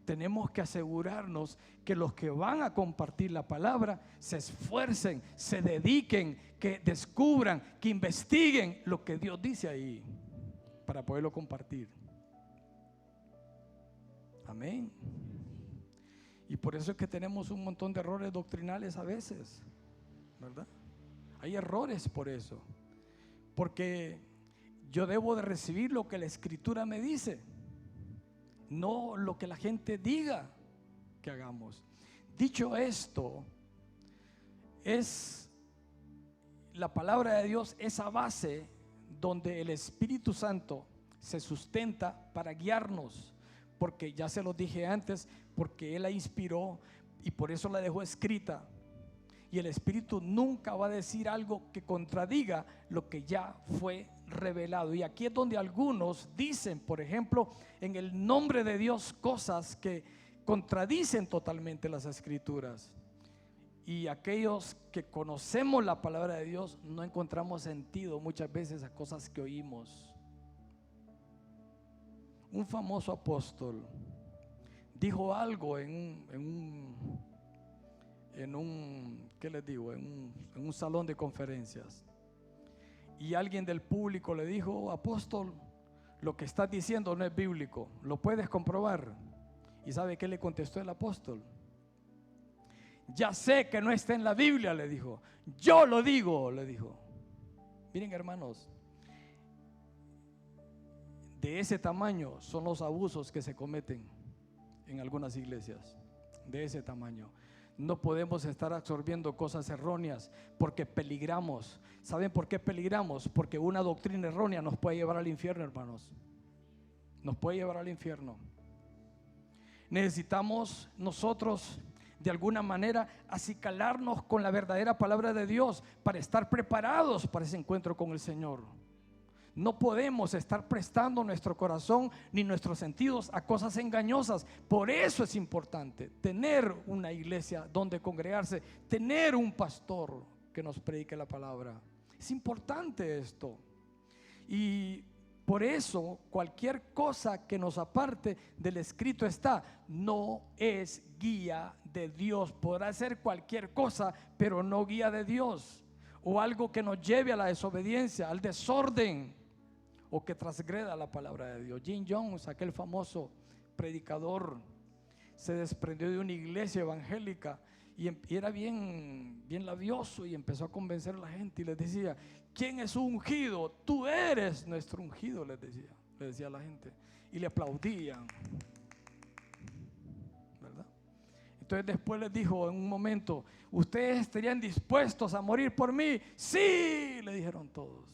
tenemos que asegurarnos que los que van a compartir la palabra se esfuercen, se dediquen, que descubran, que investiguen lo que Dios dice ahí para poderlo compartir. Amén. Y por eso es que tenemos un montón de errores doctrinales a veces, ¿verdad? Hay errores por eso, porque yo debo de recibir lo que la Escritura me dice, no lo que la gente diga que hagamos. Dicho esto, es la palabra de Dios, esa base donde el Espíritu Santo se sustenta para guiarnos, porque ya se los dije antes, porque Él la inspiró y por eso la dejó escrita. Y el Espíritu nunca va a decir algo que contradiga lo que ya fue revelado. Y aquí es donde algunos dicen, por ejemplo, en el nombre de Dios, cosas que contradicen totalmente las Escrituras. Y aquellos que conocemos la palabra de Dios no encontramos sentido muchas veces a cosas que oímos. Un famoso apóstol dijo algo en un salón de conferencias, y alguien del público le dijo, apóstol, lo que estás diciendo no es bíblico, ¿lo puedes comprobar? ¿Y sabe qué le contestó el apóstol? Ya sé que no está en la Biblia, le dijo, yo lo digo, le dijo. Miren, hermanos, de ese tamaño son los abusos que se cometen en algunas iglesias, de ese tamaño. No podemos estar absorbiendo cosas erróneas porque peligramos. ¿Saben por qué peligramos? Porque una doctrina errónea nos puede llevar al infierno, hermanos. Nos puede llevar al infierno. Necesitamos nosotros de alguna manera acicalarnos con la verdadera palabra de Dios para estar preparados para ese encuentro con el Señor. No podemos estar prestando nuestro corazón ni nuestros sentidos a cosas engañosas. Por eso es importante tener una iglesia donde congregarse, tener un pastor que nos predique la palabra. Es importante esto. Y Por eso, cualquier cosa que nos aparte del escrito no es guía de Dios. Podrá ser cualquier cosa, pero no guía de Dios. O algo que nos lleve a la desobediencia, al desorden, o que transgreda la palabra de Dios. Jim Jones, aquel famoso predicador, se desprendió de una iglesia evangélica y era bien labioso, y empezó a convencer a la gente y les decía: ¿quién es ungido? Tú eres nuestro ungido, le decía a la gente, y le aplaudían, ¿verdad? Entonces después les dijo en un momento: ¿ustedes estarían dispuestos a morir por mí? Sí, le dijeron todos.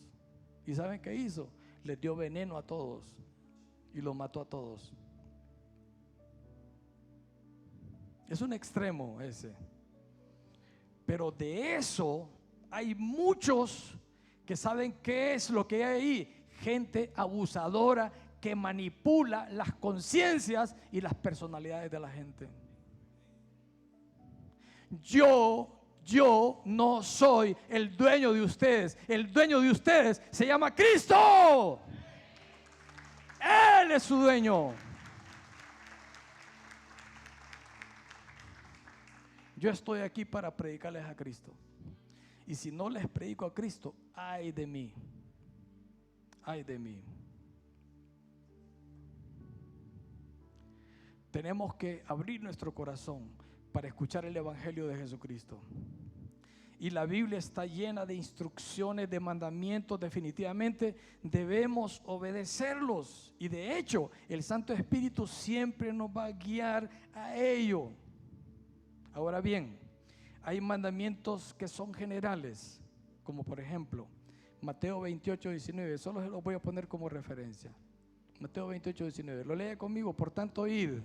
¿Y saben qué hizo? Les dio veneno a todos y los mató a todos. Es un extremo ese. Pero de eso hay muchos que saben qué es lo que hay ahí. Gente abusadora que manipula las conciencias y las personalidades de la gente. Yo no soy el dueño de ustedes. El dueño de ustedes se llama Cristo. Él es su dueño. Yo estoy aquí para predicarles a Cristo. Y si no les predico a Cristo, ay de mí. Ay de mí. Tenemos que abrir nuestro corazón para escuchar el evangelio de Jesucristo. Y la Biblia está llena de instrucciones, de mandamientos. Definitivamente debemos obedecerlos. Y de hecho, el Santo Espíritu siempre nos va a guiar a ello. Ahora bien, hay mandamientos que son generales, como por ejemplo Mateo 28, 19. Solo se los voy a poner como referencia. Mateo 28, 19. Lo lee conmigo. Por tanto, id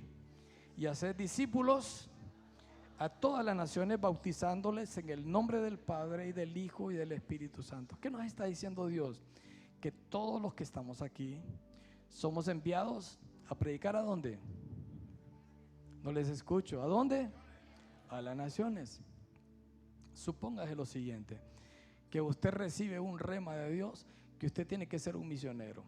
y haced discípulos a todas las naciones, bautizándoles en el nombre del Padre y del Hijo y del Espíritu Santo. ¿Qué nos está diciendo Dios? Que todos los que estamos aquí somos enviados a predicar. ¿A dónde? No les escucho. ¿A dónde? A las naciones. Supóngase lo siguiente: que usted recibe un rema de Dios, que usted tiene que ser un misionero.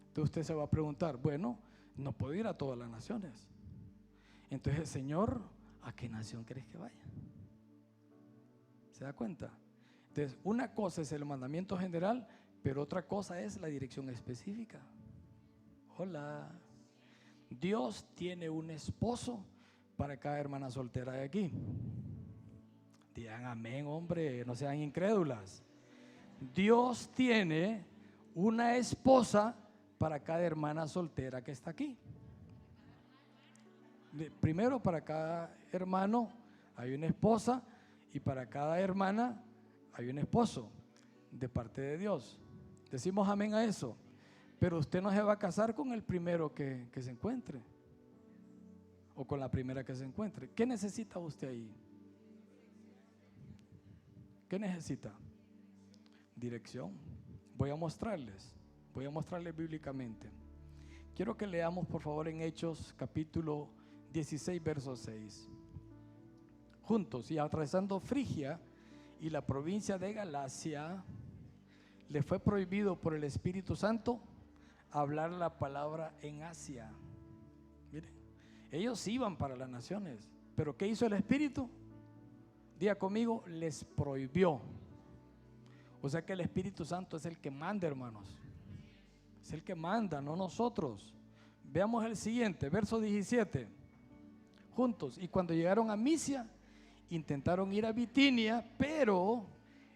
Entonces usted se va a preguntar: bueno, no puedo ir a todas las naciones. Entonces, Señor, ¿a qué nación querés que vaya? ¿Se da cuenta? Entonces, una cosa es el mandamiento general, pero otra cosa es la dirección específica. Hola. Dios tiene un esposo para cada hermana soltera de aquí. Digan amén, hombre, no sean incrédulas. Dios tiene una esposa para cada hermana soltera que está aquí. Primero, para cada hermano hay una esposa, y para cada hermana hay un esposo de parte de Dios. Decimos amén a eso. Pero usted no se va a casar con el primero que se encuentre, o con la primera que se encuentre. ¿Qué necesita usted ahí? ¿Qué necesita? Dirección. Voy a mostrarles bíblicamente. Quiero que leamos por favor en Hechos capítulo 16, verso 6. Juntos. Y atravesando Frigia y la provincia de Galacia, le fue prohibido por el Espíritu Santo hablar la palabra en Asia. Miren, ellos iban para las naciones, pero ¿qué hizo el Espíritu? Diga conmigo: les prohibió. O sea que el Espíritu Santo es el que manda, hermanos. Es el que manda, no nosotros. Veamos el siguiente, verso 17. Juntos. Y cuando llegaron a Misia, intentaron ir a Bitinia, pero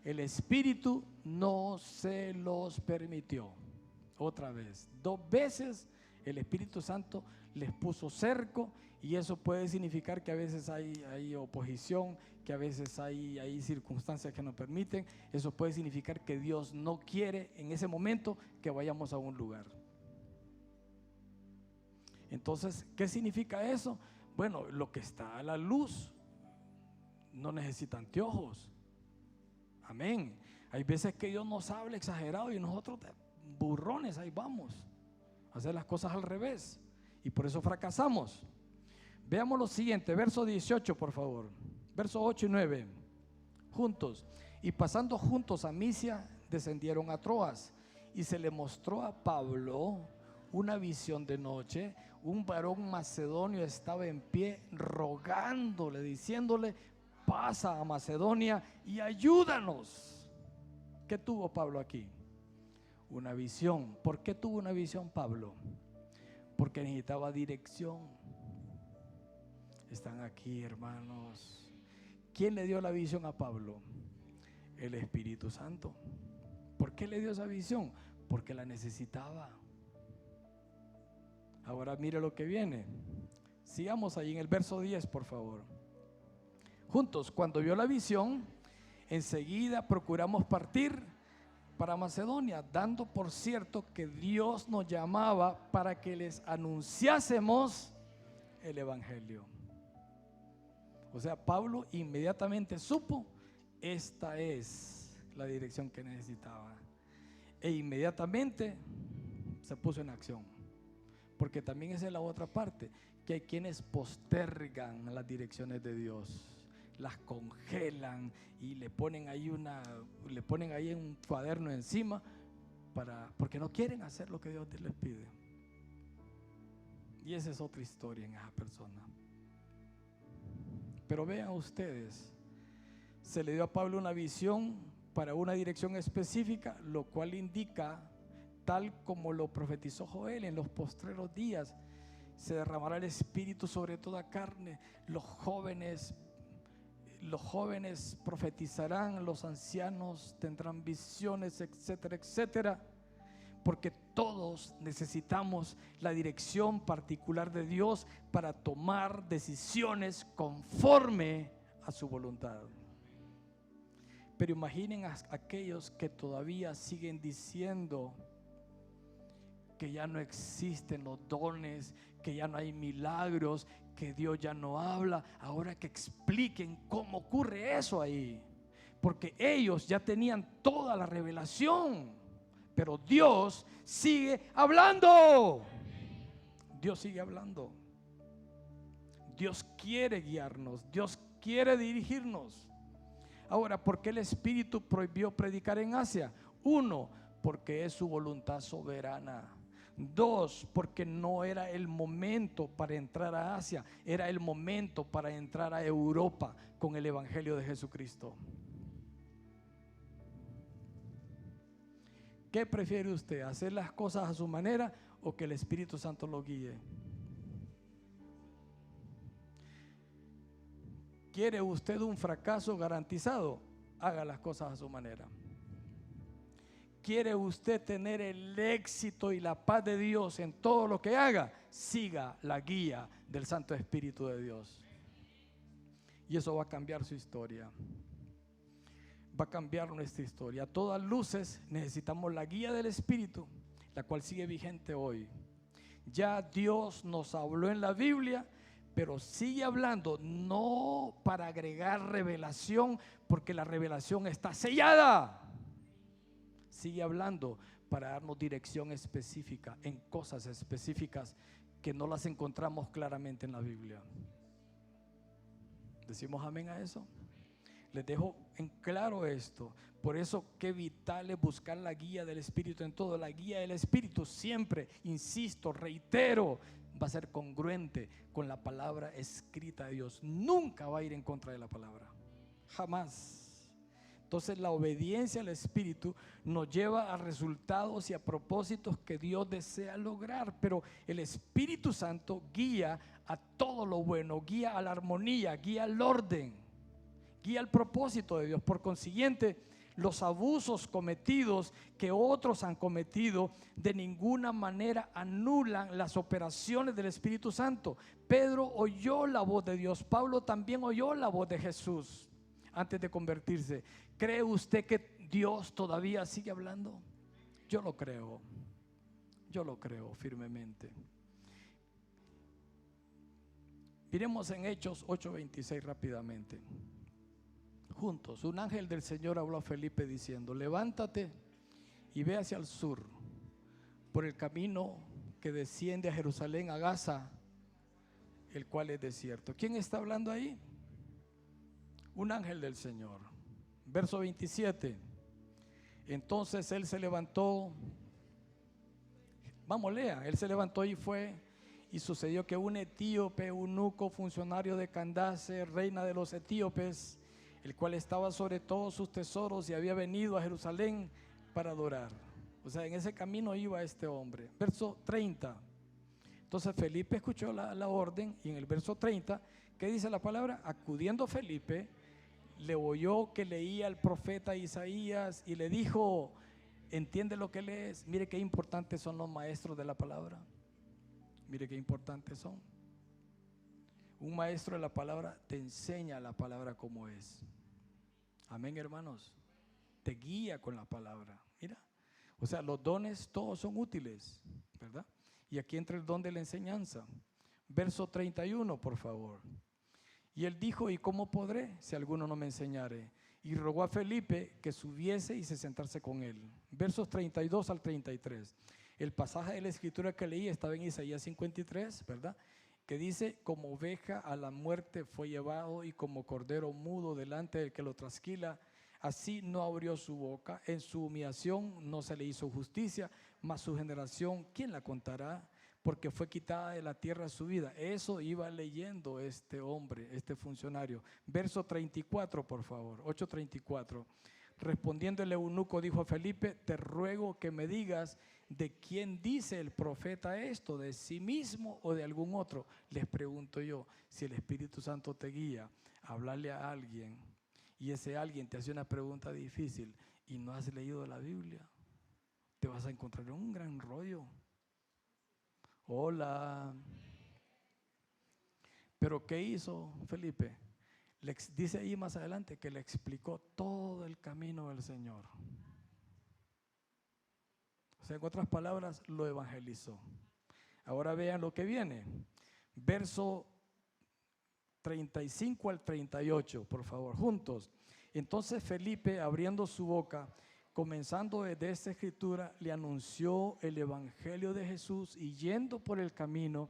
el Espíritu no se los permitió. Otra vez, 2 veces el Espíritu Santo les puso cerco, y eso puede significar que a veces hay oposición, que a veces hay circunstancias que nos permiten. Eso puede significar que Dios no quiere en ese momento que vayamos a un lugar. Entonces, ¿qué significa eso? Bueno, lo que está a la luz no necesita anteojos. Amén. Hay veces que Dios nos habla exagerado y nosotros burrones ahí vamos a hacer las cosas al revés, y por eso fracasamos. Veamos lo siguiente, verso 18 por favor, verso 8 y 9. Juntos. Y pasando juntos a Misia, descendieron a Troas, y se le mostró a Pablo una visión de noche. Un varón macedonio estaba en pie rogándole, diciéndole: pasa a Macedonia y ayúdanos. ¿Qué tuvo Pablo aquí? Una visión. ¿Por qué tuvo una visión Pablo? Porque necesitaba dirección. Están aquí, hermanos. ¿Quién le dio la visión a Pablo? El Espíritu Santo. ¿Por qué le dio esa visión? Porque la necesitaba. Ahora mire lo que viene. Sigamos ahí en el verso 10, por favor. Juntos, cuando vio la visión, enseguida procuramos partir para Macedonia, dando por cierto que Dios nos llamaba para que les anunciásemos el Evangelio. O sea, Pablo inmediatamente supo: esta es la dirección que necesitaba. E inmediatamente se puso en acción. Porque también esa es la otra parte, que hay quienes postergan las direcciones de Dios, las congelan y le ponen ahí un cuaderno encima porque no quieren hacer lo que Dios les pide. Y esa es otra historia en esa persona. Pero vean ustedes, se le dio a Pablo una visión para una dirección específica, lo cual indica, tal como lo profetizó Joel: en los postreros días se derramará el Espíritu sobre toda carne. Los jóvenes profetizarán, los ancianos tendrán visiones, etcétera, etcétera. Porque todos necesitamos la dirección particular de Dios para tomar decisiones conforme a su voluntad. Pero imaginen a aquellos que todavía siguen diciendo que ya no existen los dones, que ya no hay milagros, que Dios ya no habla. Ahora que expliquen cómo ocurre eso ahí, porque ellos ya tenían toda la revelación, pero Dios sigue hablando. Dios sigue hablando. Dios quiere guiarnos, Dios quiere dirigirnos. Ahora, ¿por qué el Espíritu prohibió predicar en Asia? 1, porque es su voluntad soberana. 2, porque no era el momento para entrar a Asia, era el momento para entrar a Europa con el Evangelio de Jesucristo. ¿Qué prefiere usted? ¿Hacer las cosas a su manera o que el Espíritu Santo lo guíe? ¿Quiere usted un fracaso garantizado? Haga las cosas a su manera. ¿Quiere usted tener el éxito y la paz de Dios en todo lo que haga? Siga la guía del Santo Espíritu de Dios. Y eso va a cambiar su historia. Va a cambiar nuestra historia. A todas luces necesitamos la guía del Espíritu, la cual sigue vigente hoy. Ya Dios nos habló en la Biblia, pero sigue hablando, no para agregar revelación, porque la revelación está sellada. Sigue hablando para darnos dirección específica en cosas específicas que no las encontramos claramente en la Biblia. ¿Decimos amén a eso? Les dejo en claro esto. Por eso qué vital es buscar la guía del Espíritu en todo. La guía del Espíritu siempre, insisto, reitero, va a ser congruente con la palabra escrita de Dios. Nunca va a ir en contra de la palabra, jamás. Entonces la obediencia al Espíritu nos lleva a resultados y a propósitos que Dios desea lograr. Pero el Espíritu Santo guía a todo lo bueno, guía a la armonía, guía al orden, guía al propósito de Dios. Por consiguiente, los abusos cometidos que otros han cometido de ninguna manera anulan las operaciones del Espíritu Santo. Pedro oyó la voz de Dios. Pablo también oyó la voz de Jesús antes de convertirse. ¿Cree usted que Dios todavía sigue hablando? Yo lo creo firmemente. Miremos en Hechos 8:26 rápidamente. Juntos, un ángel del Señor habló a Felipe diciendo: levántate y ve hacia el sur, por el camino que desciende a Jerusalén, a Gaza, el cual es desierto. ¿Quién está hablando ahí? Un ángel del Señor. Verso 27. Entonces él se levantó Vamos, lea. Él se levantó y fue, y sucedió que un etíope, eunuco, funcionario de Candace, reina de los etíopes, el cual estaba sobre todos sus tesoros y había venido a Jerusalén para adorar. O sea, en ese camino iba este hombre. Verso 30. Entonces Felipe escuchó la orden, y en el verso 30, ¿qué dice la palabra? Acudiendo Felipe, le oyó que leía el profeta Isaías y le dijo: ¿entiende lo que lees? Mire qué importantes son los maestros de la palabra. Mire qué importantes son. Un maestro de la palabra te enseña la palabra como es. Amén, hermanos. Te guía con la palabra. Mira, o sea, los dones todos son útiles, ¿verdad? Y aquí entra el don de la enseñanza. Verso 31, por favor. Y él dijo: ¿y cómo podré si alguno no me enseñare? Y rogó a Felipe que subiese y se sentase con él. Versos 32 al 33. El pasaje de la escritura que leí estaba en Isaías 53, ¿verdad? Que dice: como oveja a la muerte fue llevado, y como cordero mudo delante del que lo trasquila, así no abrió su boca. En su humillación no se le hizo justicia, mas su generación, ¿quién la contará? Porque fue quitada de la tierra su vida. Eso iba leyendo este hombre, este funcionario. Verso 34, por favor, 8:34. Respondiendo el eunuco dijo a Felipe: te ruego que me digas, ¿de quién dice el profeta esto? ¿De sí mismo o de algún otro? Les pregunto yo, si el Espíritu Santo te guía a hablarle a alguien, y ese alguien te hace una pregunta difícil y no has leído la Biblia, te vas a encontrar en un gran rollo. Hola. Pero ¿qué hizo Felipe? Dice ahí más adelante que le explicó todo el camino del Señor. O sea, en otras palabras, lo evangelizó. Ahora vean lo que viene. Verso 35 al 38, por favor, juntos. Entonces Felipe, abriendo su boca, comenzando desde esta escritura, le anunció el evangelio de Jesús, y yendo por el camino,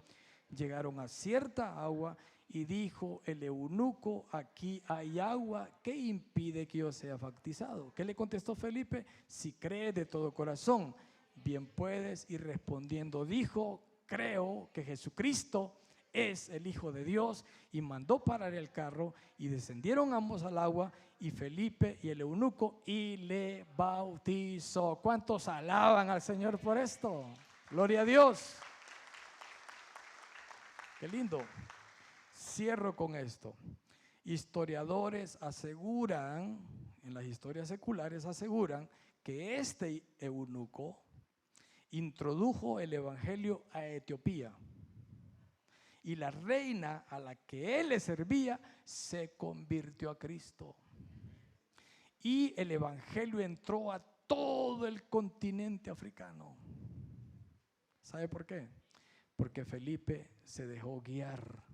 llegaron a cierta agua, y dijo el eunuco: aquí hay agua, ¿qué impide que yo sea bautizado? ¿Qué le contestó Felipe? Si crees de todo corazón, bien puedes. Y respondiendo dijo: creo que Jesucristo es el Hijo de Dios. Y mandó parar el carro, y descendieron ambos al agua, y Felipe y el eunuco, y le bautizó. ¿Cuántos alaban al Señor por esto? Gloria a Dios. Qué lindo. Cierro con esto. Historiadores aseguran, en las historias seculares aseguran, que este eunuco introdujo el evangelio a Etiopía, y la reina a la que él le servía se convirtió a Cristo, y el evangelio entró a todo el continente africano. ¿Sabe por qué? Porque Felipe se dejó guiar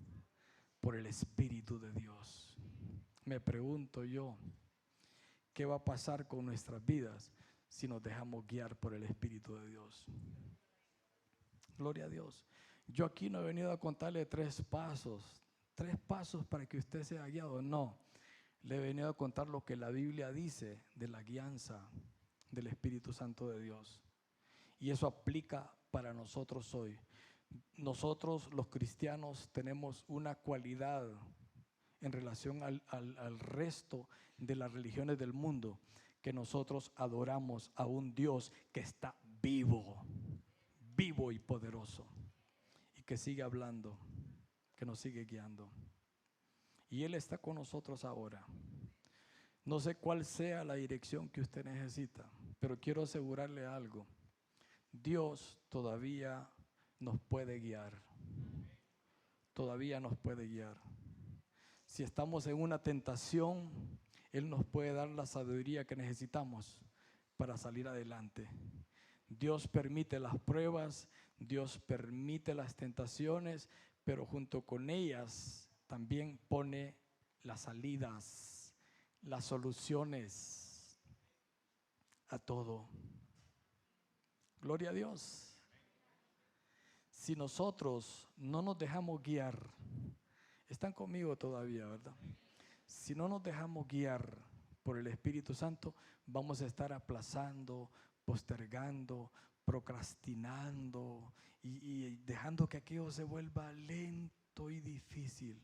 por el Espíritu de Dios. Me pregunto yo, ¿qué va a pasar con nuestras vidas si nos dejamos guiar por el Espíritu de Dios? Gloria a Dios. Yo aquí no he venido a contarle tres pasos para que usted sea guiado. No, le he venido a contar lo que la Biblia dice de la guianza del Espíritu Santo de Dios. Y eso aplica para nosotros hoy. Nosotros los cristianos tenemos una cualidad en relación al resto de las religiones del mundo, que nosotros adoramos a un Dios que está vivo, vivo y poderoso, y que sigue hablando, que nos sigue guiando. Y Él está con nosotros ahora. No sé cuál sea la dirección que usted necesita, pero quiero asegurarle algo: Dios todavía nos puede guiar. Todavía nos puede guiar. Si estamos en una tentación, Él nos puede dar la sabiduría que necesitamos para salir adelante. Dios permite las pruebas, Dios permite las tentaciones, pero junto con ellas también pone las salidas, las soluciones a todo. Gloria a Dios. Si nosotros no nos dejamos guiar, están conmigo todavía, ¿verdad? Si no nos dejamos guiar por el Espíritu Santo, vamos a estar aplazando, postergando, procrastinando y dejando que aquello se vuelva lento y difícil.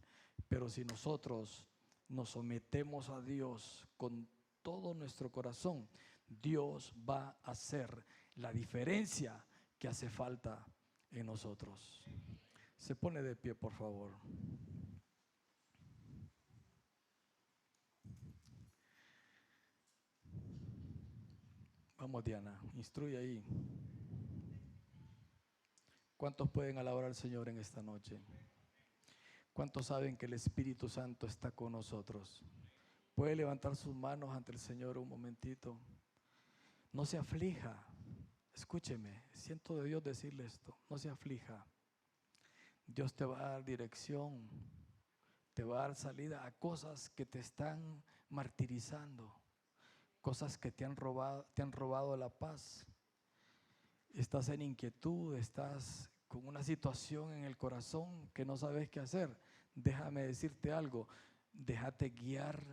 Pero si nosotros nos sometemos a Dios con todo nuestro corazón, Dios va a hacer la diferencia que hace falta en nosotros. Se pone de pie, por favor. Vamos, Diana, instruye ahí. ¿Cuántos pueden alabar al Señor en esta noche? ¿Cuántos saben que el Espíritu Santo está con nosotros? ¿Puede levantar sus manos ante el Señor un momentito? No se aflija. Escúcheme, siento de Dios decirle esto. No se aflija. Dios te va a dar dirección, te va a dar salida a cosas que te están martirizando, cosas que te han robado la paz. Estás en inquietud, estás con una situación en el corazón que no sabes qué hacer. Déjame decirte algo, déjate guiar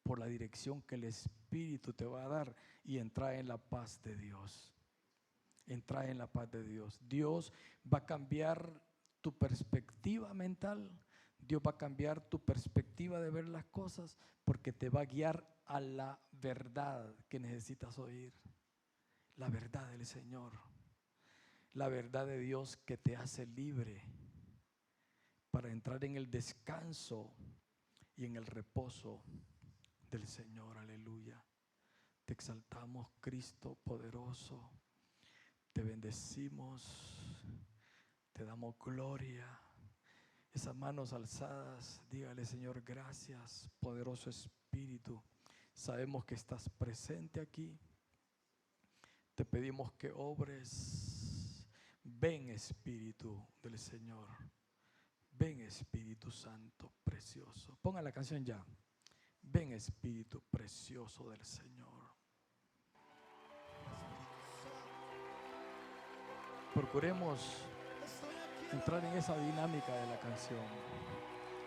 por la dirección que el Espíritu te va a dar y entra en la paz de Dios. Entra en la paz de Dios. Dios va a cambiar tu perspectiva mental, Dios va a cambiar tu perspectiva de ver las cosas, porque te va a guiar a la verdad que necesitas oír. La verdad del Señor, la verdad de Dios que te hace libre para entrar en el descanso y en el reposo del Señor. Aleluya. Te exaltamos, Cristo poderoso. Te bendecimos. Te damos gloria. Esas manos alzadas, dígale: Señor, gracias, poderoso Espíritu. Sabemos que estás presente aquí. Te pedimos que obres. Ven, Espíritu del Señor. Ven, Espíritu Santo precioso. Pongan la canción ya. Ven, Espíritu precioso del Señor. Procuremos entrar en esa dinámica de la canción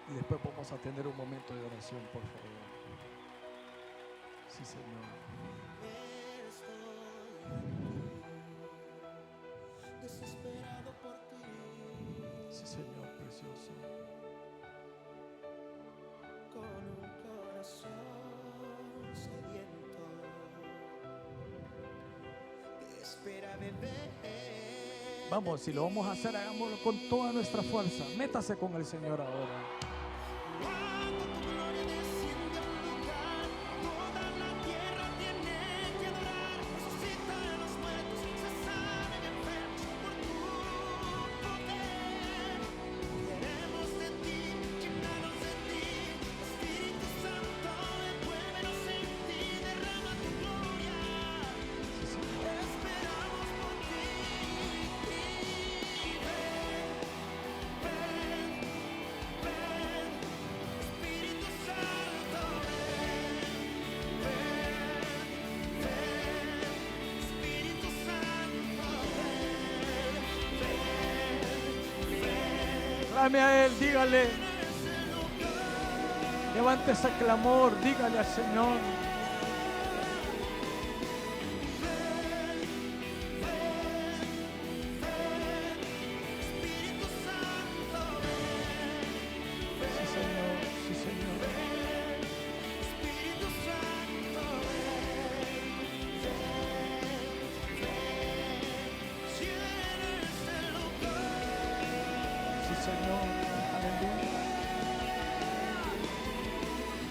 y después vamos a tener un momento de oración, por favor. Sí, Señor. Estoy desesperado por ti. Sí, Señor precioso. Con un corazón sediento que espera beber. Vamos, si lo vamos a hacer, hagámoslo con toda nuestra fuerza. Métase con el Señor ahora. Cuando tu gloria desciende a un lugar, toda la tierra tiene que adorar. Resucita a los muertos, se sanen enfermos por tu poder. Queremos de ti, llenarnos de ti. Espíritu Santo, envuélvenos en ti, derrama tu gloria. Esperamos por ti. Espíritu Santo, Espíritu Santo, Clame a Él, dígale. Levante ese clamor, dígale al Señor. Espíritu Santo, Sí, Señor, sí, Señor. Espíritu Santo, llena este lugar. Sí, Señor. Aleluya.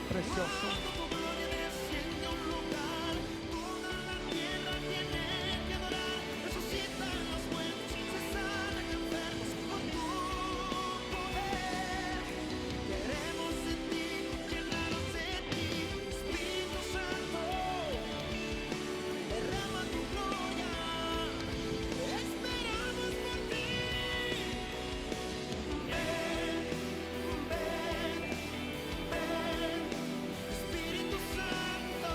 Precioso. Cuando tu gloria desciende a un lugar, toda la tierra tiene que adorar. Resucitan los muertos, se sanan enfermos con tu poder. Queremos de ti, llenarnos de ti. Espíritu Santo, derrama tu gloria. Esperamos por ti. Espíritu Santo,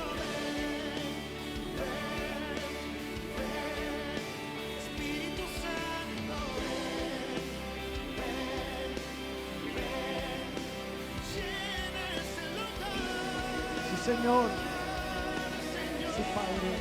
Espíritu Santo, llena este lugar. Sí, Señor. Sí, Padre.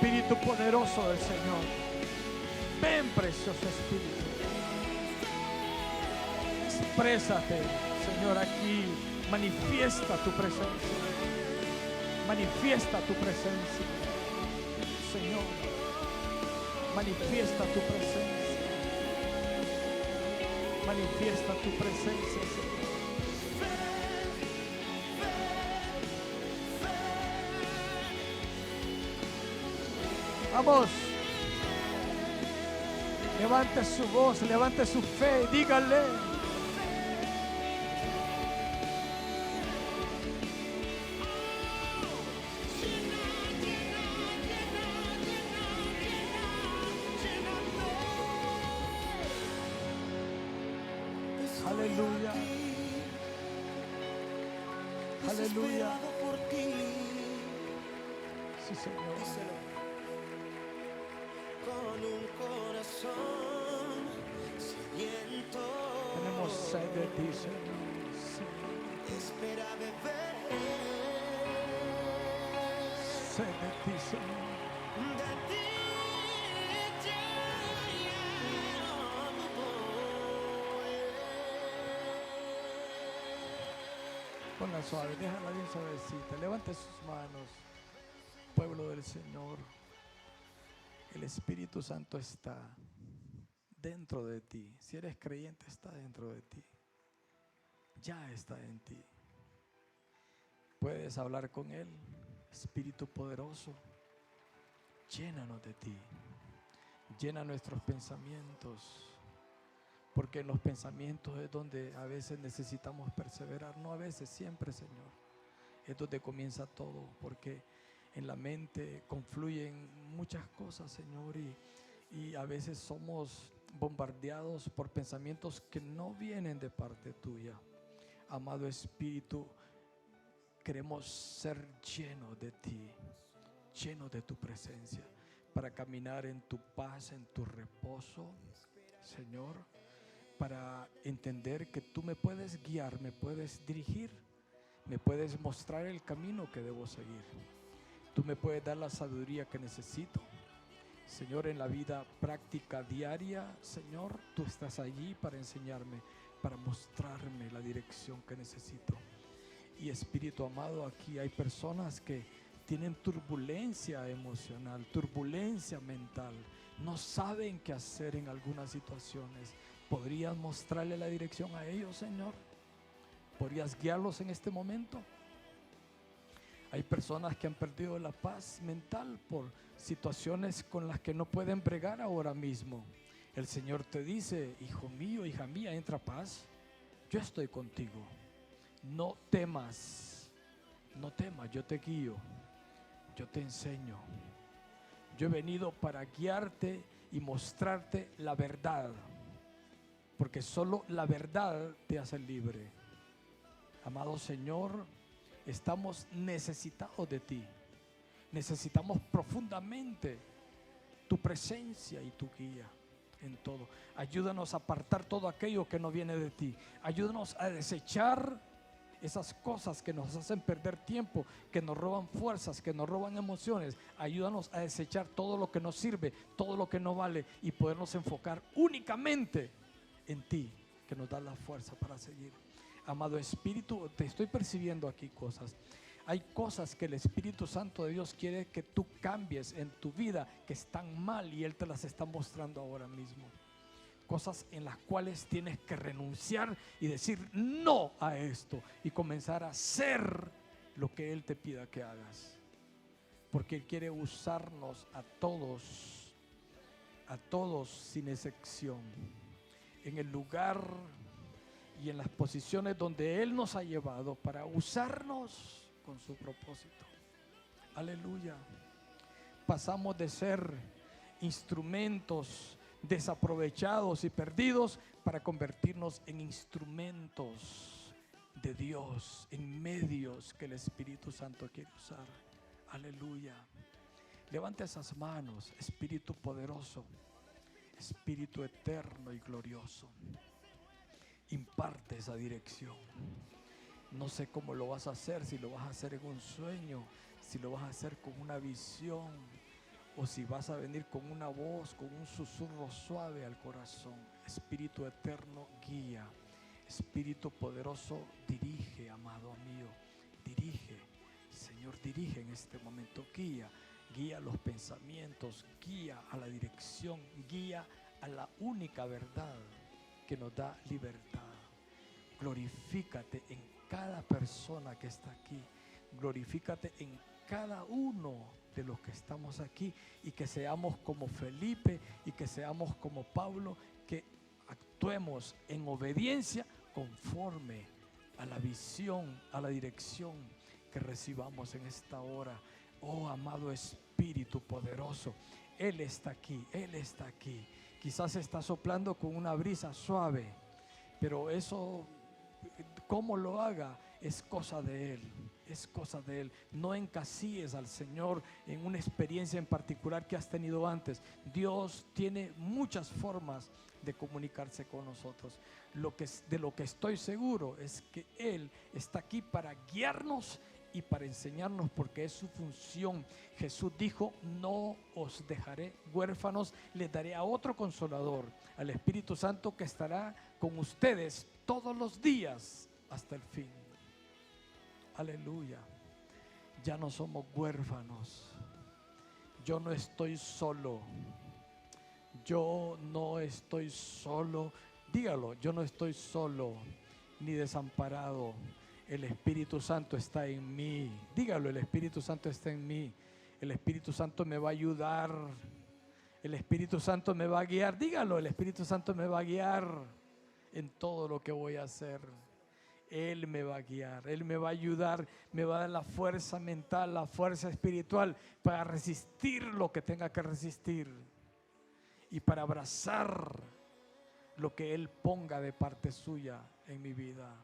Espíritu poderoso del Señor. Ven, precioso Espíritu. Exprésate, Señor, aquí. Manifiesta tu presencia. Manifiesta tu presencia. Señor, manifiesta tu presencia. Manifiesta tu presencia, Señor. Vamos. Levante su voz, levante su fe, dígale. Aleluya. Aleluya. Desesperado por ti. Sí, Señor. Díselo. Con un corazón sediento. Tenemos sed de ti, Señor. Sí. Espera beber Sed de ti, Señor. de ti. Ponla suave, déjala bien suavecita. Levante sus manos, pueblo del Señor. El Espíritu Santo está dentro de ti. Si eres creyente, está dentro de ti. Ya está en ti. Puedes hablar con Él. Espíritu poderoso, llénanos de ti. Llena nuestros pensamientos. Porque en los pensamientos es donde a veces necesitamos perseverar. No a veces, siempre, Señor. Es donde comienza todo. Porque en la mente confluyen muchas cosas, Señor. Y a veces somos bombardeados por pensamientos que no vienen de parte tuya. Amado Espíritu, queremos ser llenos de ti. Llenos de tu presencia. Para caminar en tu paz, en tu reposo, Señor. Para entender que tú me puedes guiar, me puedes dirigir, me puedes mostrar el camino que debo seguir. Tú me puedes dar la sabiduría que necesito. Señor, en la vida práctica diaria, Señor, tú estás allí para enseñarme, para mostrarme la dirección que necesito. Y Espíritu amado, aquí hay personas que tienen turbulencia emocional, turbulencia mental, no saben qué hacer en algunas situaciones. ¿Podrías mostrarle la dirección a ellos, Señor? ¿Podrías guiarlos en este momento? Hay personas que han perdido la paz mental por situaciones con las que no pueden bregar ahora mismo. El Señor te dice: hijo mío, hija mía, entra paz. Yo estoy contigo. No temas, no temas, yo te guío, yo te enseño. Yo he venido para guiarte y mostrarte la verdad. Porque solo la verdad te hace libre. Amado Señor, estamos necesitados de ti. Necesitamos profundamente tu presencia y tu guía en todo. Ayúdanos a apartar todo aquello que no viene de ti. Ayúdanos a desechar esas cosas que nos hacen perder tiempo, que nos roban fuerzas, que nos roban emociones. Ayúdanos a desechar todo lo que nos sirve, todo lo que no vale, y podernos enfocar únicamente en ti, que nos da la fuerza para seguir. Amado Espíritu, te estoy percibiendo aquí cosas. Hay cosas que el Espíritu Santo de Dios quiere que tú cambies en tu vida, que están mal, y Él te las está mostrando ahora mismo. Cosas en las cuales tienes que renunciar y decir no a esto, y comenzar a hacer lo que Él te pida que hagas. Porque Él quiere usarnos a todos sin excepción, en el lugar y en las posiciones donde Él nos ha llevado, para usarnos con su propósito. Aleluya. Pasamos de ser instrumentos desaprovechados y perdidos para convertirnos en instrumentos de Dios, en medios que el Espíritu Santo quiere usar. Aleluya. Levanta esas manos, Espíritu poderoso, Espíritu eterno y glorioso. Imparte esa dirección. No sé cómo lo vas a hacer, si lo vas a hacer en un sueño, si lo vas a hacer con una visión, o si vas a venir con una voz, con un susurro suave al corazón. Espíritu eterno, guía. Espíritu poderoso, dirige, amado mío. Dirige, Señor, dirige en este momento. Guía los pensamientos, guía a la dirección, guía a la única verdad que nos da libertad. Glorifícate en cada persona que está aquí. Glorifícate en cada uno de los que estamos aquí, y que seamos como Felipe y que seamos como Pablo, que actuemos en obediencia conforme a la visión, a la dirección que recibamos en esta hora. Oh, amado Espíritu poderoso, Él está aquí, Él está aquí. Quizás está soplando con una brisa suave, pero eso, cómo lo haga, es cosa de Él. Es cosa de Él. No encasilles al Señor en una experiencia en particular que has tenido antes. Dios tiene muchas formas de comunicarse con nosotros. De lo que estoy seguro es que Él está aquí para guiarnos y para enseñarnos, porque es su función. Jesús dijo: no os dejaré huérfanos, les daré a otro consolador, al Espíritu Santo, que estará con ustedes todos los días hasta el fin. Aleluya. Ya no somos huérfanos. Yo no estoy solo. Yo no estoy solo. Dígalo: yo no estoy solo ni desamparado. El Espíritu Santo está en mí. Dígalo: el Espíritu Santo está en mí. El Espíritu Santo me va a ayudar. El Espíritu Santo me va a guiar. Dígalo: el Espíritu Santo me va a guiar en todo lo que voy a hacer. Él me va a guiar, Él me va a ayudar, me va a dar la fuerza mental, la fuerza espiritual para resistir lo que tenga que resistir y para abrazar lo que Él ponga de parte suya en mi vida.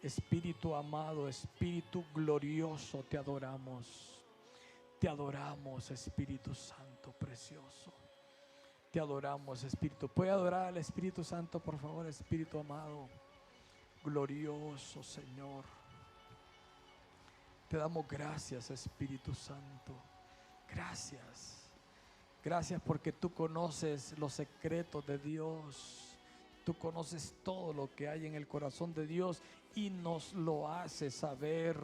Espíritu amado, Espíritu glorioso, te adoramos. Te adoramos, Espíritu Santo precioso. Te adoramos, Espíritu. ¿Puede adorar al Espíritu Santo, por favor, Espíritu amado? Glorioso Señor, te damos gracias, Espíritu Santo. Gracias. Gracias porque tú conoces los secretos de Dios. Tú conoces todo lo que hay en el corazón de Dios y nos lo haces saber.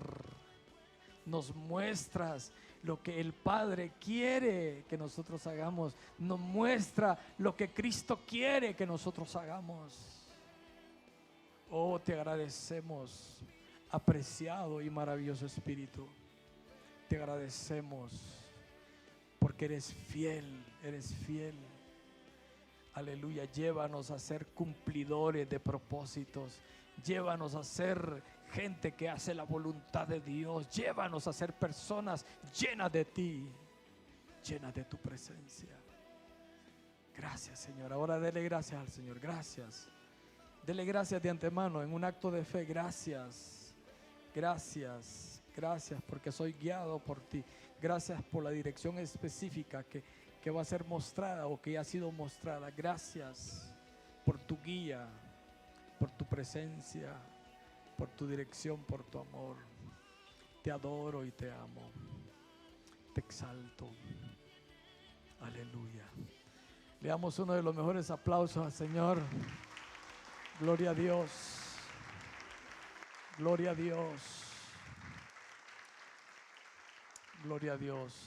Nos muestras lo que el Padre quiere que nosotros hagamos. Nos muestra lo que Cristo quiere que nosotros hagamos. Oh, te agradecemos, apreciado y maravilloso Espíritu. Te agradecemos porque eres fiel, eres fiel. Aleluya, llévanos a ser cumplidores de propósitos. Llévanos a ser gente que hace la voluntad de Dios. Llévanos a ser personas llenas de ti, llenas de tu presencia. Gracias, Señor. Ahora dele gracias al Señor. Gracias. Dele gracias de antemano en un acto de fe. Gracias, gracias, gracias porque soy guiado por ti. Gracias por la dirección específica que va a ser mostrada o que ya ha sido mostrada. Gracias por tu guía, por tu presencia, por tu dirección, por tu amor. Te adoro y te amo. Te exalto. Aleluya. Le damos uno de los mejores aplausos al Señor. Gloria a Dios. Gloria a Dios. Gloria a Dios.